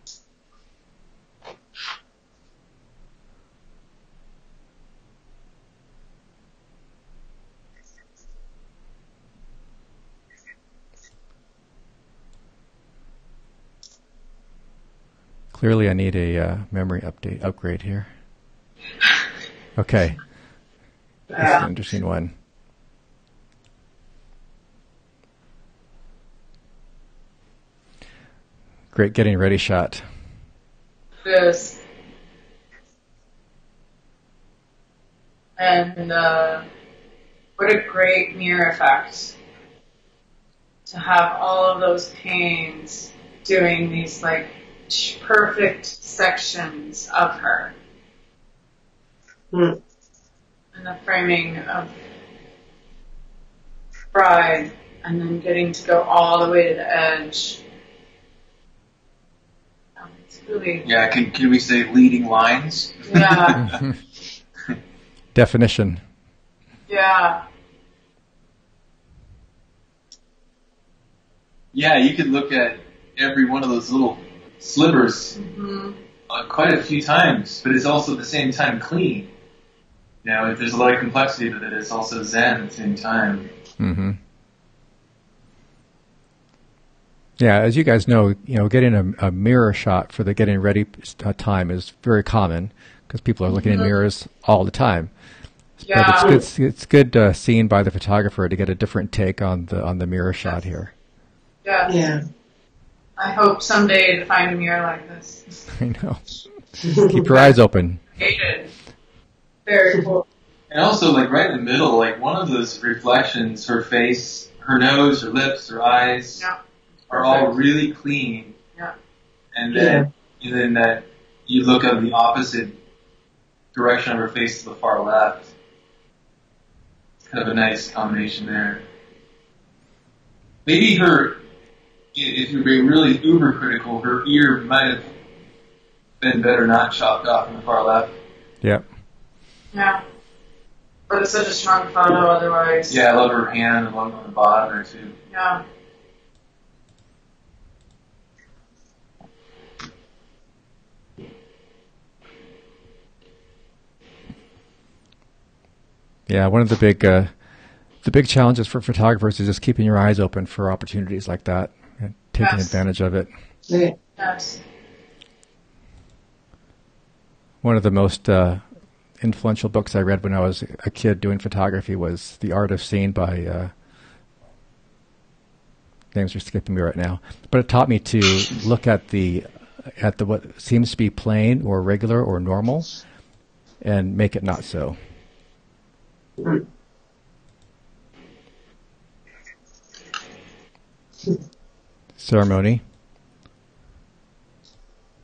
Clearly I need a memory upgrade here. Okay. That's an interesting one. Great getting ready shot. Yes. And what a great mirror effect to have all of those panes doing these like perfect sections of her. And the framing of bride, and then getting to go all the way to the edge. It's really... Yeah, can we say leading lines? Yeah. Definition. Yeah. Yeah, you could look at every one of those little slivers quite a few times, but it's also at the same time clean. You know, there's a lot of complexity to it. It's also zen at the same time. Mm-hmm. Yeah, as you guys know, getting a mirror shot for the getting ready time is very common because people are looking in mirrors all the time. Yeah. But it's good seen by the photographer to get a different take on the mirror shot here. Yeah. Yeah. I hope someday to find a mirror like this. I know. Keep your eyes open. Hated. Very cool. And also, like right in the middle, like one of those reflections, her face, her nose, her lips, her eyes are all really clean. Yeah. And then that you look at the opposite direction of her face to the far left. Kind of a nice combination there. Maybe if you're being really uber critical, her ear might have been better not chopped off in the far left. Yep. Yeah. But it's such a strong photo otherwise. Yeah, I love her hand along on the bottom there too. Yeah. Yeah, one of the big challenges for photographers is just keeping your eyes open for opportunities like that and taking advantage of it. Yeah. Yes. One of the most influential books I read when I was a kid doing photography was The Art of Seeing by names are skipping me right now, but it taught me to look at the what seems to be plain or regular or normal and make it not so. Ceremony.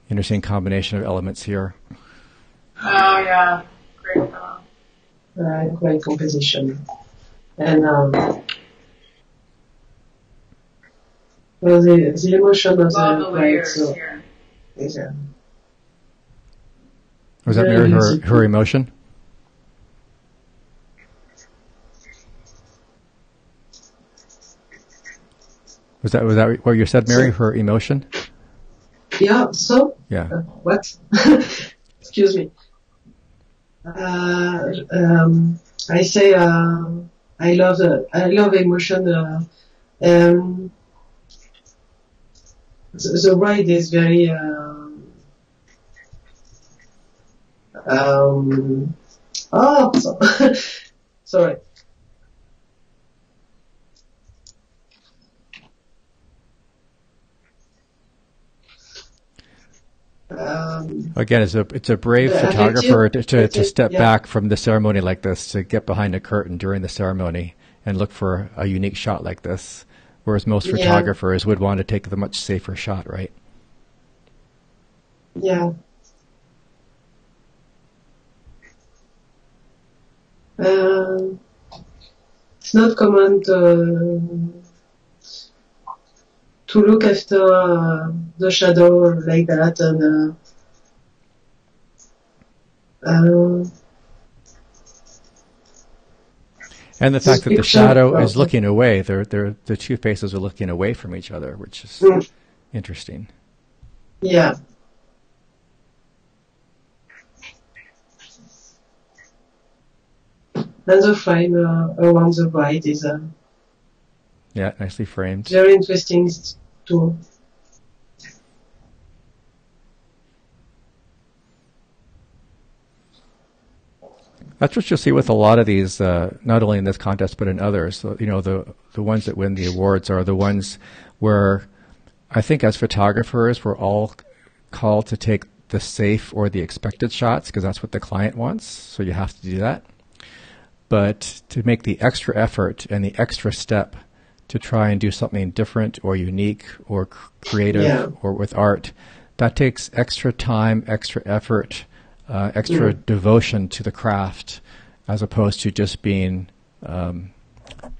Interesting combination of elements here. Oh yeah, great photo. Great composition. And well, the emotion of Love the the layers so here. yeah. Was that Very Mary, easy. her emotion? Was that what you said, Mary? Her emotion? Yeah. So Yeah. what? Excuse me. I say I love emotion. The ride is very sorry. Again, it's a brave photographer to step back from the ceremony like this, to get behind a curtain during the ceremony and look for a unique shot like this, whereas most photographers would want to take the much safer shot, right? Yeah. It's not common to look after the shadow like that, and the fact that the shadow is looking away, the two faces are looking away from each other, which is interesting. Yeah. And the frame around the bride is yeah, nicely framed. Very interesting too. That's what you'll see with a lot of these, not only in this contest but in others. So, you know, the ones that win the awards are the ones where I think as photographers we're all called to take the safe or the expected shots because that's what the client wants. So you have to do that. But to make the extra effort and the extra step to try and do something different or unique or creative or with art, that takes extra time, extra effort, extra devotion to the craft, as opposed to just being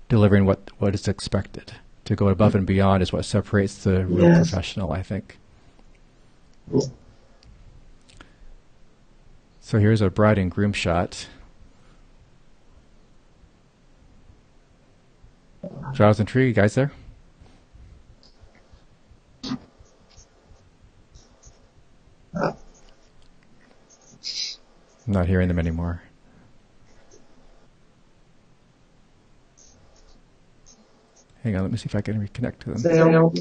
delivering what is expected. To go above and beyond is what separates the real professional, I think. So here's a bride and groom shot. Jos and Tree, you guys there? I'm not hearing them anymore. Hang on, let me see if I can reconnect to them.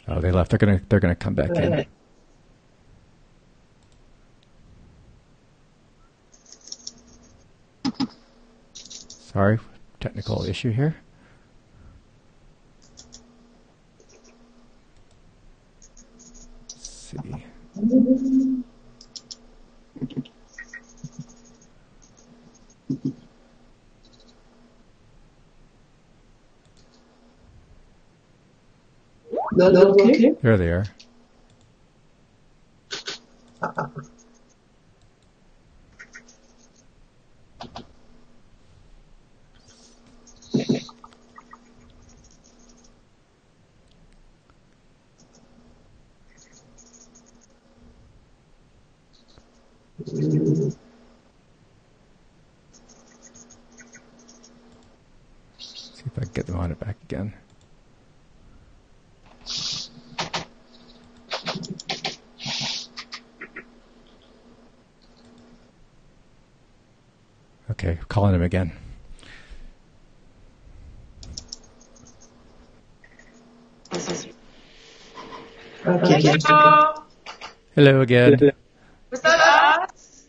Oh, they left. They're gonna come back in. Sorry, technical issue here. Let's see. No, okay. There they are. See if I can get them on it back again. Okay, calling him again. Okay. Hello again. Was that us?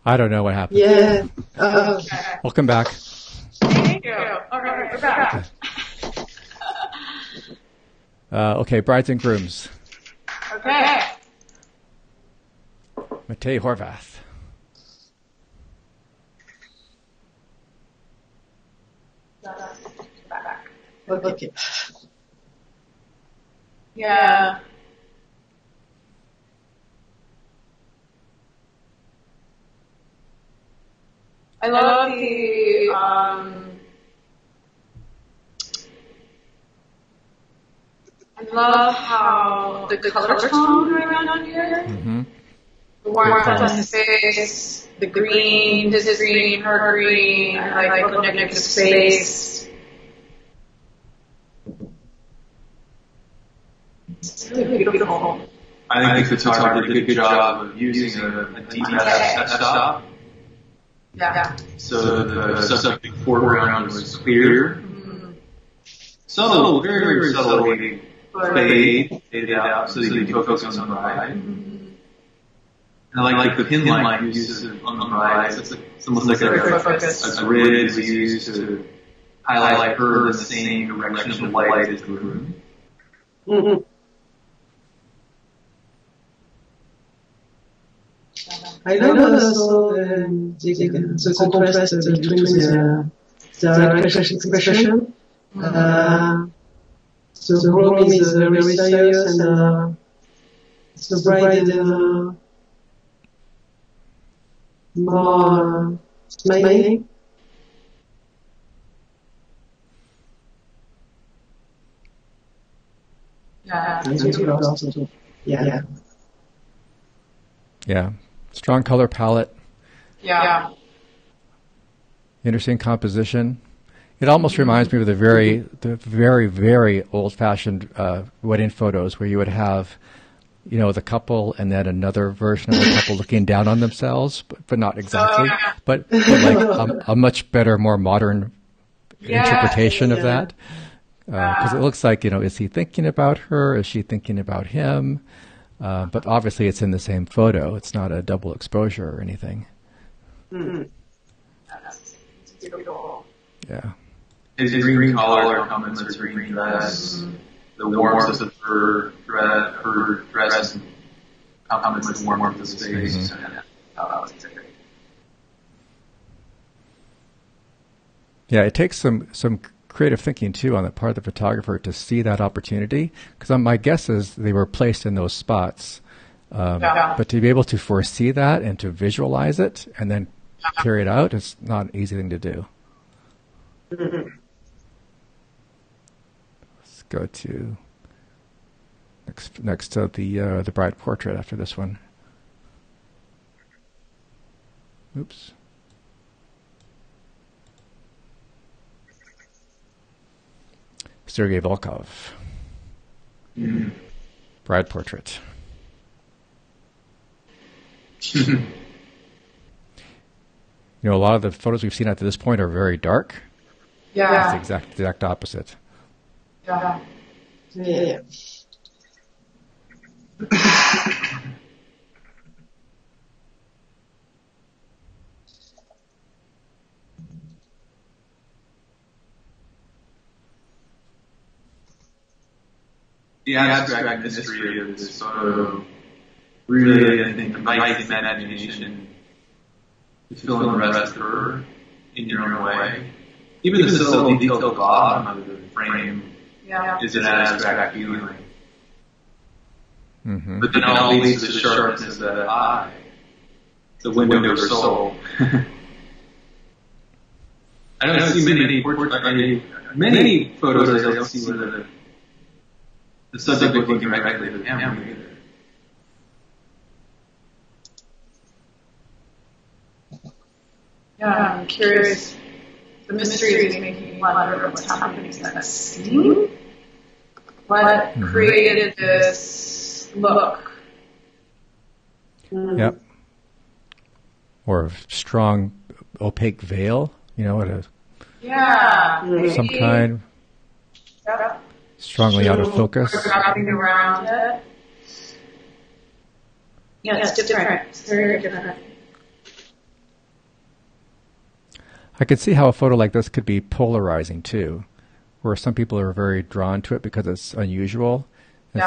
I don't know what happened. Yeah. Welcome back. Thank you. All right, we're back. Okay, brides and grooms. Okay. Matej Horvath. Okay. Yeah. I love the I love how the color tone going on here. Mm-hmm. The warmth on his face, the green, his green, her green, I like the negative space. It's really beautiful. I think the photographer did a good job of using a detailed f-stop. Yeah. So the subject foreground was clear. Mm-hmm. Subtle, very, very subtle faded out so that you can focus on the bride. Mm-hmm. And I like the pin light use on the bride. It's almost like a grid we use to highlight her in the same direction of light as the groom. Mm-hmm. I love also the contrast between the expression. the room is very serious and the bride more smiling. Yeah. Yeah. Strong color palette. Yeah. Interesting composition. It almost reminds me of the very, very old-fashioned wedding photos where you would have, you know, the couple and then another version of the couple looking down on themselves, but not exactly. But like a much better, more modern interpretation of that. Because it looks like, you know, is he thinking about her? Is she thinking about him? But obviously it's in the same photo. It's not a double exposure or anything. Mm-hmm. That's beautiful. Yeah. His green collar complements her green dress. Mm-hmm. The warmth of her dress complements the warmth of the space. Mm-hmm. Yeah, it takes some creative thinking too on the part of the photographer to see that opportunity, because my guess is they were placed in those spots, but to be able to foresee that and to visualize it and then carry it out is not an easy thing to do. Mm-hmm. Let's go to next to the bride portrait after this one. Oops. Sergei Volkov. Mm-hmm. Bride portrait. You know, a lot of the photos we've seen up to this point are very dark. Yeah. It's the exact opposite. Yeah. Yeah. The abstract mystery of this photo really, I think, invites the imagination to fill in the rest of her in your own way. Even the subtle detailed bottom of the frame is an abstract feeling. Mm-hmm. But then it all leads to the sharpness of that eye, the window of her soul. I don't see many photos I don't see where the subject looking directly at the camera either. Yeah, I'm curious. The mystery is making me wonder what's happening in that scene. What created this look? Yep. Or a strong opaque veil, you know, some kind. Yep. Strongly out of focus. Wrapping around it. Yeah, it's different. It's very different. I could see how a photo like this could be polarizing too, where some people are very drawn to it because it's unusual, and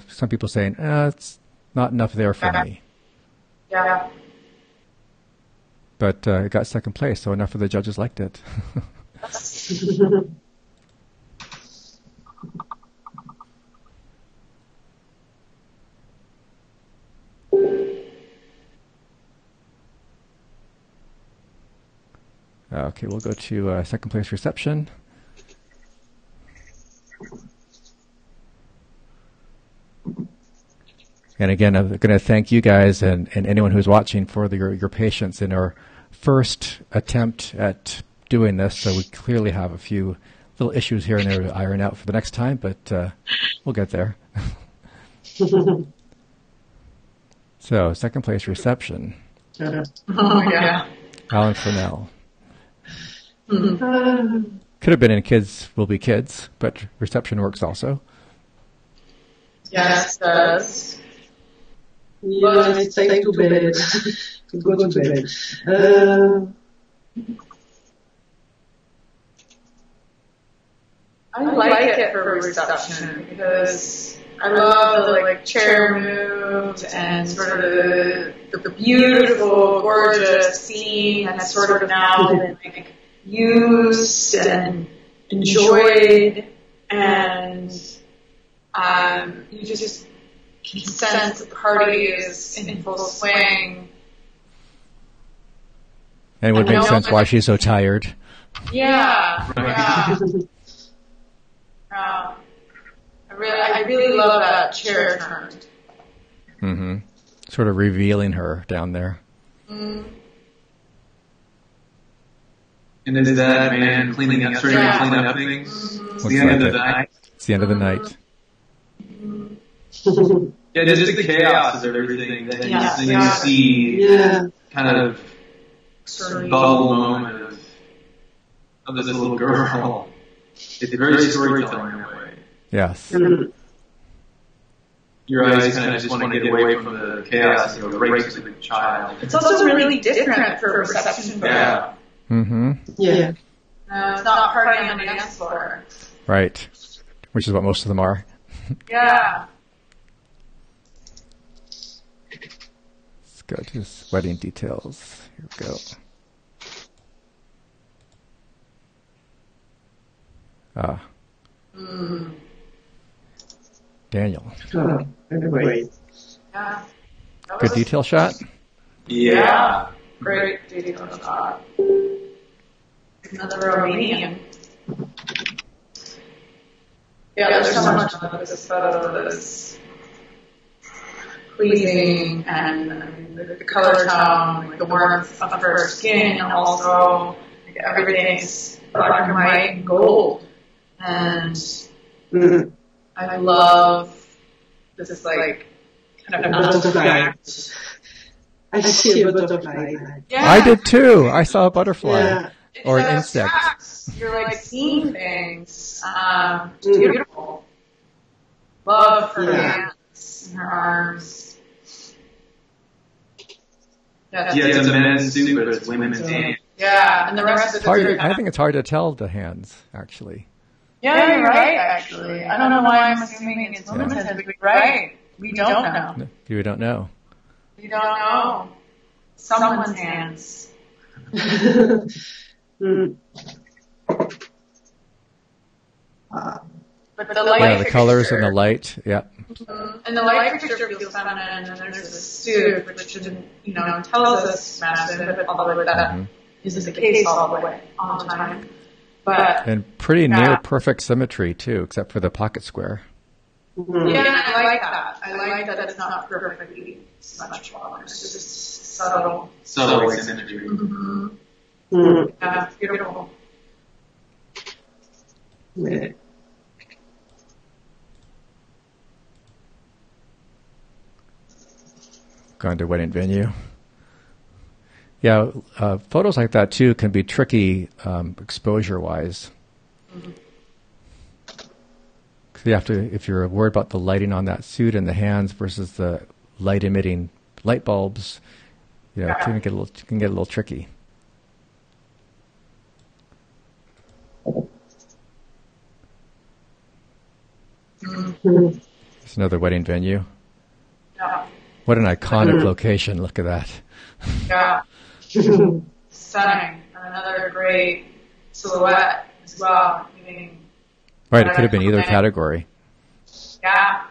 some people saying, it's not enough there for me. Yeah. But it got second place, so enough of the judges liked it. Okay, we'll go to second place reception. And again, I'm going to thank you guys and anyone who's watching for your patience in our first attempt at doing this. So we clearly have a few little issues here and there to iron out for the next time, but we'll get there. So, second place reception. Oh, yeah. Alan Fennell. Could have been in Kids Will Be Kids, but reception works also. Yes, it does. Yeah, it's time to bed. To go to bed. I like it for reception because I love the chair moves and sort of the beautiful, gorgeous scene that's sort of now been used and enjoyed, and you just can sense the party is in full swing. And it would make sense why she's so tired. Yeah, I really love that chair turned. Mm-hmm. Sort of revealing her down there. Mm. And is that man cleaning up, starting to clean up things? Mm-hmm. It's the end of the night. It's the end of the night. Yeah, just the chaos of everything. Then you see kind of bubble moment of this little girl. It's very storytelling that way. Yes. Your eyes kind of just want to get away from the chaos and go right to the child. It's also really different for a reception photo. Yeah. Mm-hmm. Yeah. It's not partying on the dance floor. Right. Which is what most of them are. Yeah. Let's go to wedding details. Here we go. Daniel. Oh, great. Yeah. Good detail shot? Yeah. Great detail shot. Another Romanian. Yeah, there's so much of this photo that's pleasing, and the color tone, like the warmth of her skin, and also like, everything's black and white and gold. And I love this like kind of butterfly. I see a butterfly. Yeah. I did too. I saw a butterfly or an insect. You're like seeing things. Beautiful. Love her hands and her arms. Yeah, it's a men's suit, but it's women's hands. Yeah, and the rest of the I think it's hard to tell the hands, actually. Yeah, you're right, actually. I don't know why I'm assuming it's women's hands, but you're right. We don't know. You don't know. We don't know. Someone's hands. But the light the colors and the light, And the light picture feels feminine, and there's this suit, which tells us masculine, but although that isn't the case all the time. But and pretty near perfect symmetry too, except for the pocket square. Yeah, I like that. I like that it's not perfectly symmetrical. It's just subtle. Subtle symmetry. Yeah, beautiful. Yeah. Going to wedding venue. Yeah, photos like that too can be tricky exposure-wise. You have to, if you're worried about the lighting on that suit and the hands versus the light-emitting light bulbs, it can get a little tricky. There's another wedding venue. Yeah. What an iconic location! Look at that. Yeah. Stunning. Another great silhouette as well. Right, it could have been either category. Yeah.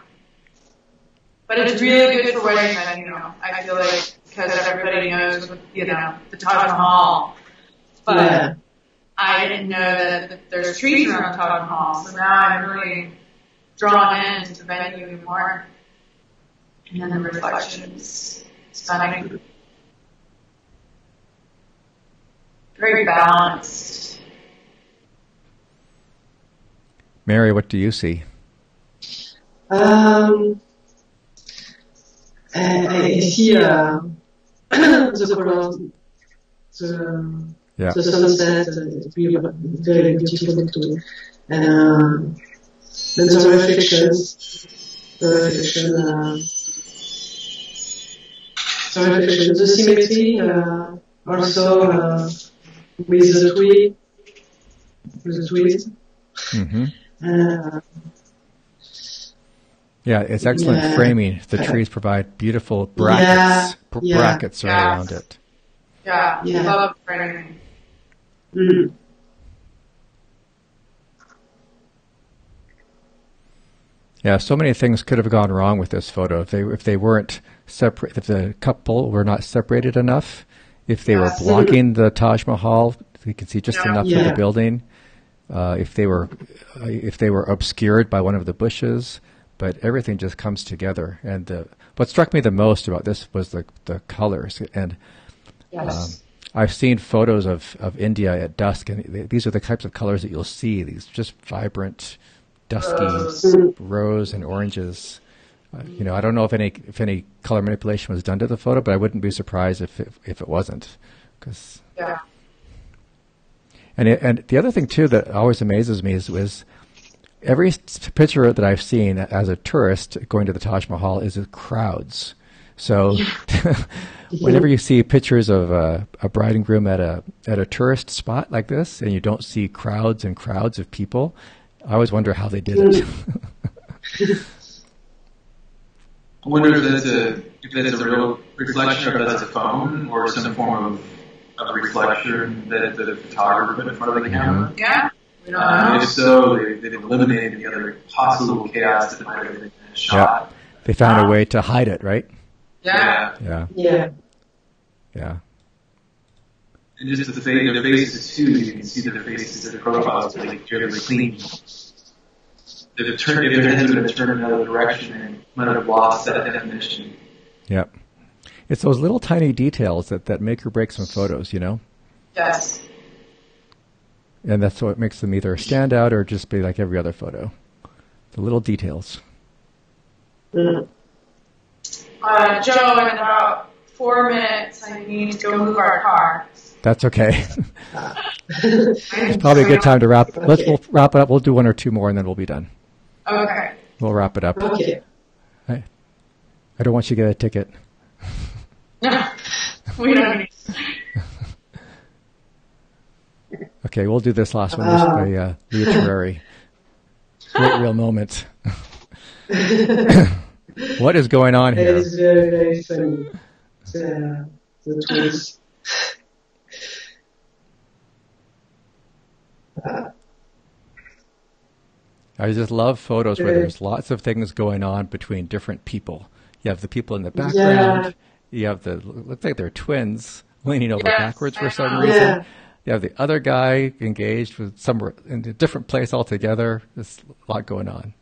But it's really good for wedding venue. I feel like because everybody knows, the Taj Mahal. But I didn't know that there's trees around Taj Mahal. So now I'm really drawn into the venue even more. And then the reflections, stunning. Very balanced. Mary, what do you see? I see the colors, the sunset, it's very beautiful too. And the reflections, the symmetry, also with the trees. Mm-hmm. Yeah, it's excellent framing. The trees provide beautiful brackets. Brackets around it. Yeah, I love framing. Yeah, so many things could have gone wrong with this photo if they weren't separate. If the couple were not separated enough, if they were blocking the Taj Mahal, you can see just enough of the building. If they were obscured by one of the bushes, but everything just comes together. And what struck me the most about this was the colors. And I've seen photos of India at dusk, and these are the types of colors that you'll see. These just vibrant, dusky rose and oranges. I don't know if any color manipulation was done to the photo, but I wouldn't be surprised if it wasn't. And the other thing too that always amazes me is every picture that I've seen as a tourist going to the Taj Mahal is crowds. So whenever you see pictures of a bride and groom at a tourist spot like this, and you don't see crowds and crowds of people, I always wonder how they did it. I wonder if that's a real reflection, or if that's a phone, or some form of reflection that the photographer put in front of the camera. Yeah. We don't know. If so, they've eliminated the other possible chaos that might have been in the shot. They found a way to hide it, right? Yeah. And just the faces too, you can see that the faces of the profiles are like fairly clean. If their heads would have turned in another direction, and might have lost that definition. Yep. It's those little tiny details that make or break some photos, Yes. And that's what makes them either stand out or just be like every other photo. The little details. Joe, in about 4 minutes, I need to go move our car. That's okay. It's probably a good time to wrap. We'll wrap it up. We'll do one or two more, and then we'll be done. Okay. We'll wrap it up. Okay. I don't want you to get a ticket. We don't need. Okay, we'll do this last one just by literary. Real moment. What is going on here? It is very, very funny. The twist. I just love photos where there's lots of things going on between different people. You have the people in the background. You have looks like they're twins leaning over backwards for some reason. You have the other guy engaged with somewhere in a different place altogether. There's a lot going on.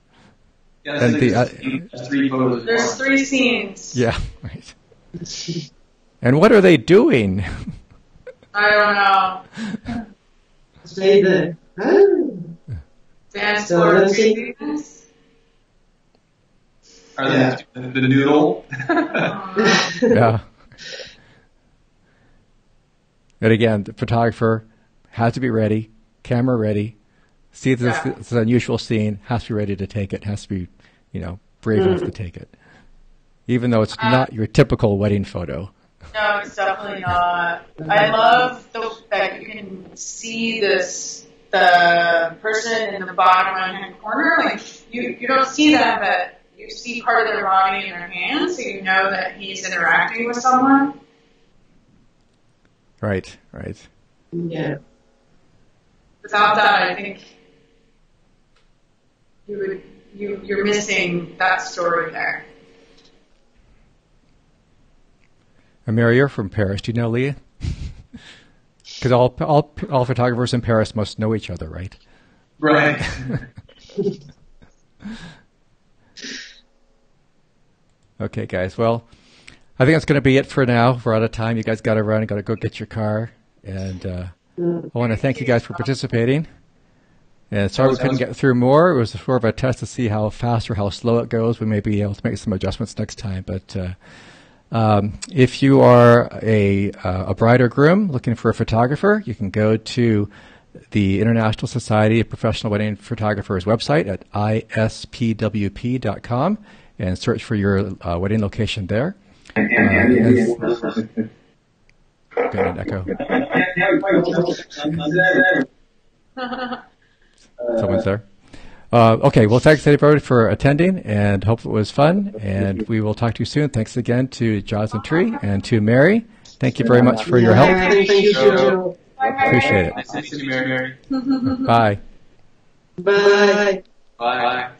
Yeah, and there's 3 photos. There's 3 scenes. Yeah, right. And what are they doing? I don't know. Stay there. Dance floor Are they the noodle? Yeah. And again, the photographer has to be ready, camera ready, see this unusual scene, has to be ready to take it, has to be, brave enough to take it. Even though it's not your typical wedding photo. No, it's definitely not. I love that you can see the person in the bottom right-hand corner. Like, you don't see them, but you see part of their body in their hands, so you know that he's interacting with someone. Right. Yeah. Without that, I think you're missing that story there. And Mary, you're from Paris. Do you know Leah? Because all photographers in Paris must know each other, right? Right. Okay, guys. Well, I think that's going to be it for now. We're out of time. You guys got to run. Got to go get your car. And I want to thank you guys for participating. And sorry we couldn't get through more. It was sort of a test to see how fast or how slow it goes. We may be able to make some adjustments next time. But if you are a bride or groom looking for a photographer, you can go to the International Society of Professional Wedding Photographers website at ISPWP.com and search for your wedding location there. Got an echo. Someone's there. Okay, well, thanks everybody for attending, and hope it was fun, and we will talk to you soon. Thanks again to Jos Tree and to Mary. Thank you very much for your help. Thank you, Joe. Appreciate it. Nice to meet you, Mary. Bye. Bye. Bye.